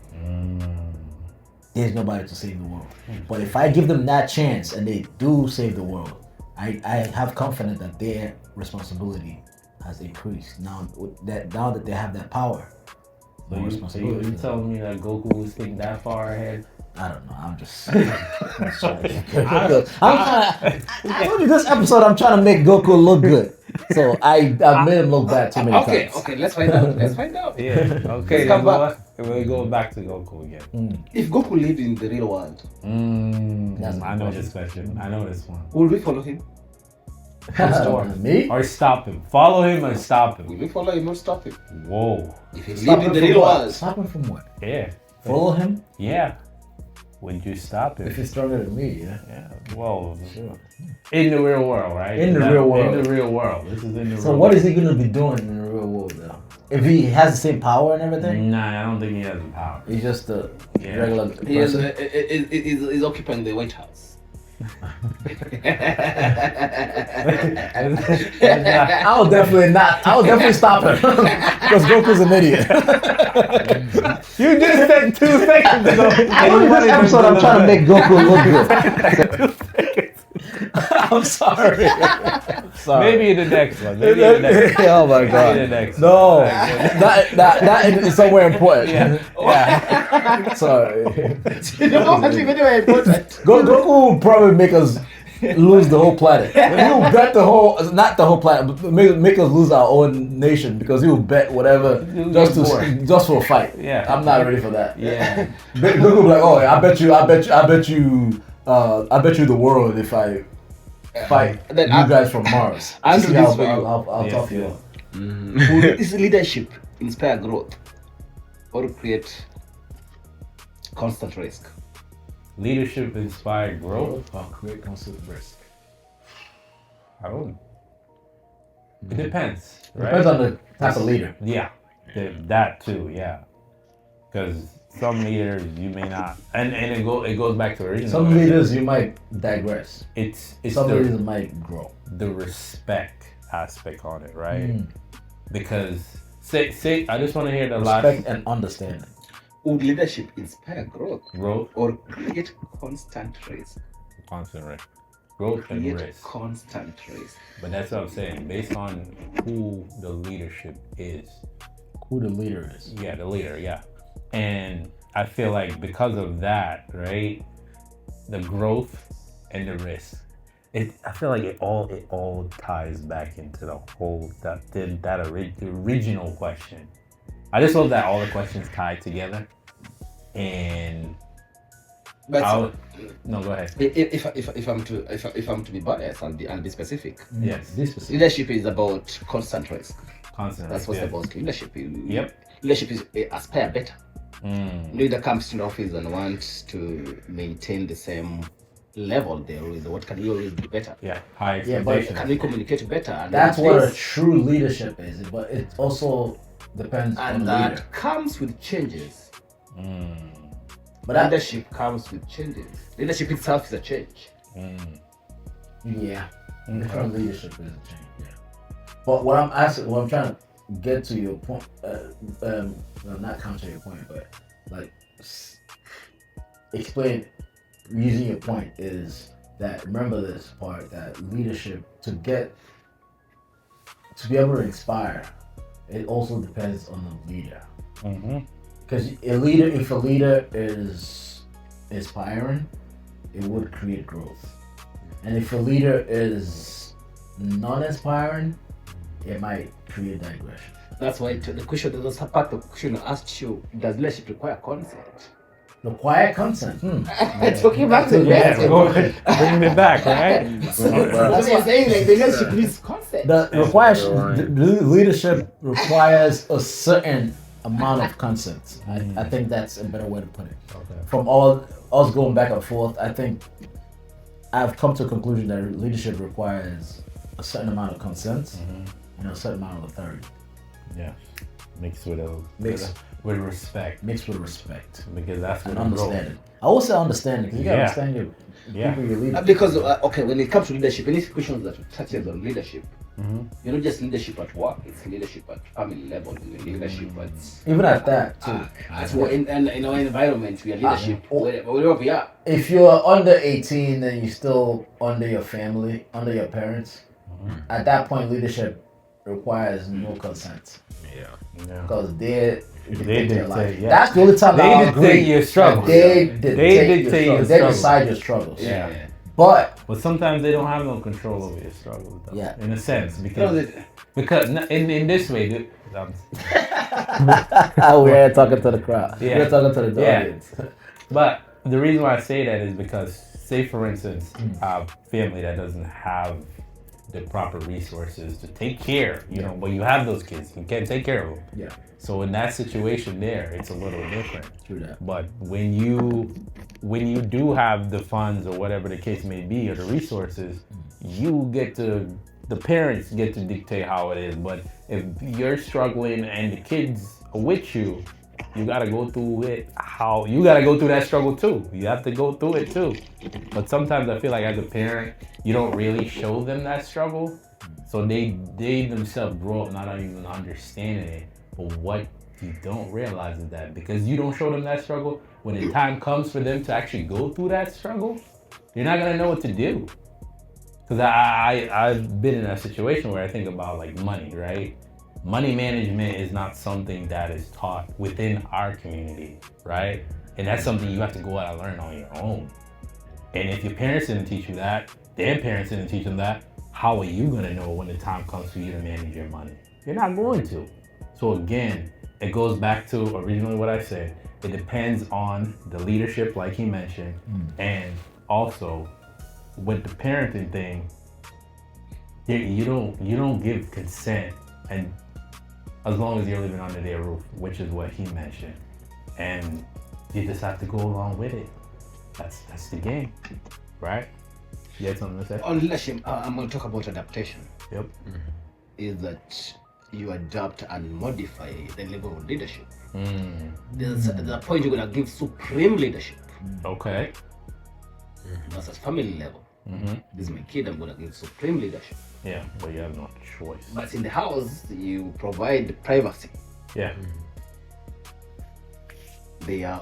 There's nobody to save the world. But if I give them that chance and they do save the world, I have confidence that their responsibility has increased. Now that they have that power, So more you responsibility. telling me that Goku was thinking that far ahead? I don't know. I'm just. I'm sorry. I told you this episode. I'm trying to make Goku look good, so I made him look bad too many Okay, times. okay, let's find out. Let's find out. Yeah. Okay. Let's come back. We're going back to Goku again. If Goku lived in the real world, That's I know this question. I know this one. will we follow him? Me? Or stop him. Follow him or stop Will him. we follow him or stop him? Whoa. If he Stop lived in him the from real what? world, Stop him from what? Yeah. Follow him Yeah. Would you stop him? if he's stronger than me. Yeah. Yeah. Well, Sure. in the real world, right? In the real world. In the real world. This is in the real So world. what is he gonna be doing in the real world though? If he has the same power and everything, Nah, I don't think he has the power. he's just a Yeah. regular he is, person. is occupying the White House. I would definitely stop him because Goku's an idiot. You just said 2 seconds ago. This episode, I'm trying to make Goku look good. I'm sorry. Maybe in the next one. Maybe in the next one. Oh my Maybe in the god. next No, one. that is somewhere important. Yeah. Sorry. You know what? Even though important. Goku will probably make us lose the whole planet. He will bet not the whole planet, but make us lose our own nation because he will bet whatever just for a fight. Yeah. I'm not ready for that. Yeah. Goku will be like, oh, I bet you the world if I fight Then you guys from Mars. I'll do See this how for you. I'll Yes, talk to you. yes. Will his leadership inspire growth or create constant risk? Leadership inspired growth. Or create constant risk. I don't. It depends. Right? Depends on the type of leader. Yeah. That too. Yeah. Because some leaders you may not, and it goes back to original. Some leaders you might digress. It's Some leaders the might grow. respect aspect on it, right? Mm. Because say I just want to hear the Respect last and understanding. Would leadership inspire growth growth, or create constant risk? constant risk, growth and Create risk. constant risk. But that's what I'm saying. Based on who the leadership is. Who the leader is. Yeah, the leader, yeah. And I feel like because of that, right, the growth and the risk, I feel like it all ties back into the whole the original question. I just love that all the questions tied together. And But no, go ahead. if I'm to be biased, I'll be specific. Yes, This specific. Leadership is about constant risk. constant. That's what's yeah. about leadership. Yep. Leadership is aspire better. Mm. Leader comes to the office and wants to maintain the same level there with what can we always do better? Yeah, high Yeah, but expectations. Can we communicate better? And That's that what a is- true leadership is, but it also depends on and the that leader. comes with changes. But that, Leadership comes with changes. Leadership itself is a change. yeah, different leadership is a change. Yeah, but what I'm trying to get to your point, well, not counter your point, but like explain using your point is that remember this part that leadership to be able to inspire, it also depends on the leader. Because if a leader is inspiring, it would create growth. And if a leader is non-inspiring, it might create digression. That's why the question, there's a part of the question I asked you, does leadership require consent? The quiet consent. Talking back to Yeah, the go ahead. Bringing it back, right? That's what I'm saying, like the leadership needs consent. The leadership requires a certain amount of consent. I think that's a better way to put it. Okay. From all us going back and forth, I think I've come to a conclusion that leadership requires a certain amount of consent and a certain amount of authority. Yeah, mixed with with respect, Mixed with respect because that's what and understanding. I will say understanding because you gotta Yeah. understand your people you're leading. Because okay, when it comes to leadership, any questions that touches on leadership, you're not just leadership at work; it's leadership at family level, leadership at Even at that too. in our environment, we are leadership wherever we are. If you're under 18 and you're still under your family, under your parents, at that point leadership requires no consent. Because they dictate your life. dictate, yeah. That's the only time They I dictate agree. your struggles. They They dictate dictate your your struggles. They struggles. decide your struggles. Yeah. But But sometimes they don't have no control over your struggles, though. Yeah. In a sense, No, because in this way, we're talking to the crowd. Yeah. We're talking to the Yeah. audience. but the reason why I say that is because, say for instance, a family that doesn't have the proper resources to take care, but you have those kids, you can't take care of them. Yeah. So in that situation there, it's a little different. True that. But when you do have the funds or whatever the case may be or the resources, the parents get to dictate how it is. But if you're struggling and the kids are with you, you gotta go through it. You gotta go through that struggle too. You have to go through it too. But sometimes I feel like as a parent, you don't really show them that struggle. So they themselves grow up not even understanding it. But what you don't realize is that because you don't show them that struggle, when the time comes for them to actually go through that struggle, you're not gonna know what to do. Because I've been in a situation where I think about like money, right? Money management is not something that is taught within our community, right? And that's something you have to go out and learn on your own. And if your parents didn't teach you that, their parents didn't teach them that, how are you gonna know when the time comes for you to manage your money? You're not going to. So again, it goes back to originally what I said. It depends on the leadership, like he mentioned, and also with the parenting thing, you don't give consent, and as long as you're living under their roof, which is what he mentioned, and you just have to go along with it. That's the game, right? You had something to say? On leadership, I'm going to talk about adaptation. Yep. Is that you adapt and modify the level of leadership. There's a point you're going to give supreme leadership. Okay. That's at family level. This is my kid, I'm going to give supreme leadership. Yeah, but you have no choice. But in the house, you provide privacy. Yeah. They are,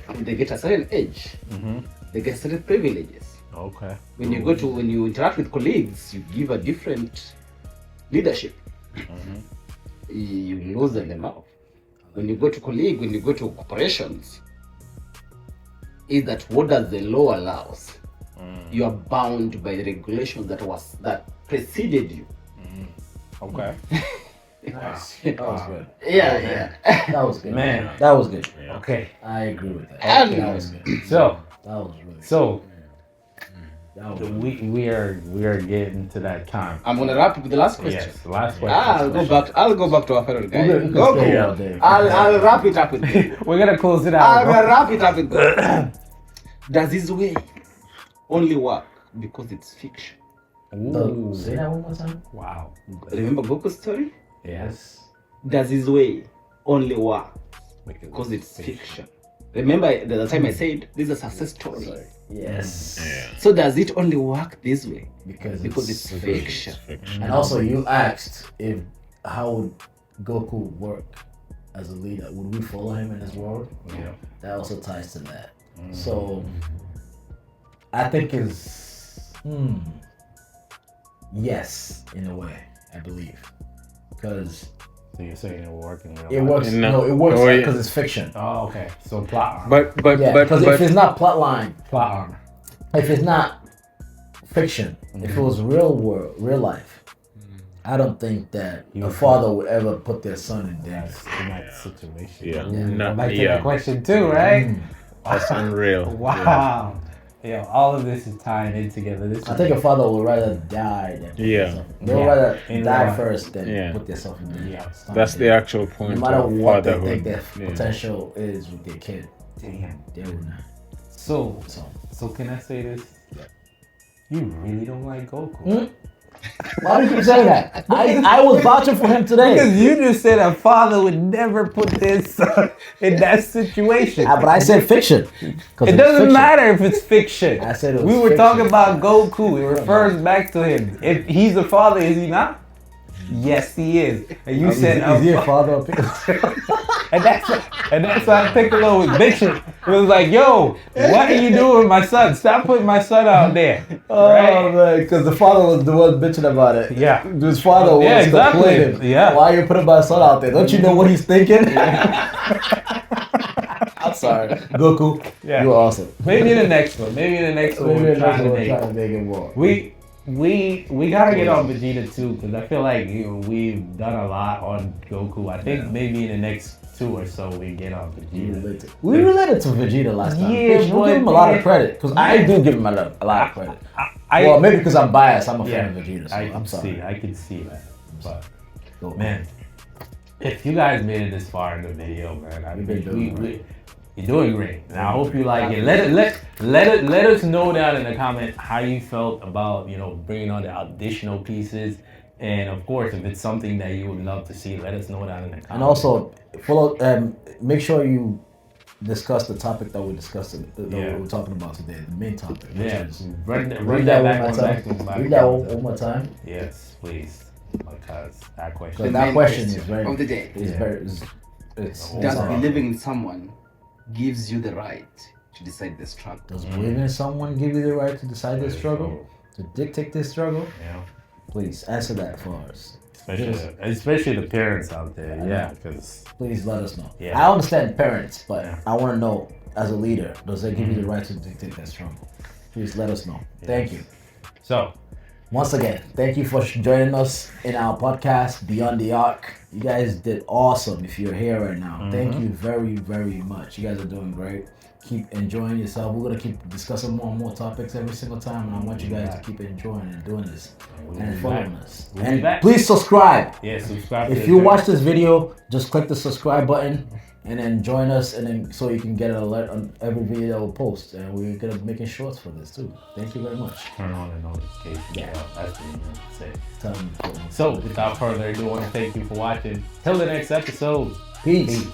when they get a certain age, they get certain privileges. Okay. When you interact with colleagues, you give a different leadership. You loosen them up. When you go to corporations, is that what does the law allows? You are bound by the regulations that preceded you. Okay. Nice. That was good. Yeah. That was good. Man. That was good. Okay. I agree with that. And- That was good. So That was really good. so That was we are getting to that time. I'm gonna wrap up with the last question. Yes, the last question. I'll go back to our fellow guy. You can Go. stay all day. I'll wrap it up with you. We're gonna close it I'm gonna out. wrap it up with you. Does this way only work because it's fiction? Ooh. Say that one more time. Wow. Remember Goku's story? Yes. Does this way only work because it's fiction? Remember the time I said this is a success story. Sorry. Yes. So does it only work this way? Because It's fiction. And also, you asked if how would Goku work as a leader? Would we follow him in his world? Yeah. That also ties to that. So I think is yes, in a way, I believe, because So you're saying it will work in real it life? works. No. No, it works Oh, yeah. because it's fiction. Oh, okay. So plot armor. But Yeah, because if it's not plotline, Plot armor. if it's not fiction, if it was real world, real life, I don't think that a father would ever put their son in danger. In that situation. Yeah. Go back to that question too, right? That's unreal. Wow. Yeah, all of this is tying in together. This I is think a father would rather die than put Yeah. themselves- they would Yeah. rather In die life. first than Yeah. put themselves in danger. Yeah. It's not That's the danger. actual point No matter of what they fatherhood. think their Yeah. potential is with their kid, damn. they would not. So So can I say this? You really don't like Goku. why did you say that? I was vouching for him today. Because you just said a father would never put their son in that situation. But I said fiction. It doesn't matter if it's fiction. I said it was we were fiction. talking about Goku. It refers back to him. If he's a father, is he not? Yes, he is. And you Is said, he a father of and that's why Piccolo was bitching. It was like, yo, what are you doing with my son? Stop putting my son out there. Oh Right? man, because the father was the one bitching about it. Yeah. His father was Yeah, exactly. complaining. Yeah. Why you putting my son out there? Don't you know what he's thinking? I'm sorry, Goku. Yeah. You're awesome. Maybe in the next one. Maybe in the next one we're trying to make it more. We gotta get on Vegeta too, because I feel like we've done a lot on Goku. I think maybe in the next 2 or so we get on Vegeta. We related to Vegeta last time. Yeah, Bitch, don't but give him a lot of yeah. credit, because I do give him a lot of credit. Well, maybe because I'm biased. I'm a fan of Vegeta, so I'm sorry. I can see that. But Go, man, if you guys made it this far in the video, man, I You've been doing great. you're doing great. And I hope you like it. Let us know down in the comment how you felt about bringing on the additional pieces, and of course if it's something that you would love to see, let us know down in the comments. And also make sure you discuss the topic that we discussed that we were talking about today, the main topic. Yeah, Read that that back one more time. Read that one more time. Yes, please, because that Because question. that main question question is very. of the day. It's very. It's Does all right. believing in someone gives you the right to decide the struggle? Does believing in someone give you the right to decide their struggle, to dictate their struggle? Yeah. Please answer that for us. Especially the parents out there, yeah, because Please let us know. Yeah. I understand parents, but Yeah. I want to know, as a leader, does that give you the right to dictate that struggle? Please let us know. Thank you. So Once again, thank you for joining us in our podcast, Beyond the Arc. You guys did awesome if you're here right now. Thank you very, very much. You guys are doing great. Keep enjoying yourself. We're going to keep discussing more and more topics every single time, and I want you guys to keep enjoying and doing this and following us. We'll be And back. please subscribe. yeah, subscribe. If you watch this video, just click the subscribe button and then join us, and then so you can get an alert on every video we'll post. And we're gonna be making shorts for this too. Thank you very much. turn on the notifications. Yeah. That's what you meant to say. Tell them. So without further ado, I want to thank you for watching. Till the next episode. Peace. Peace.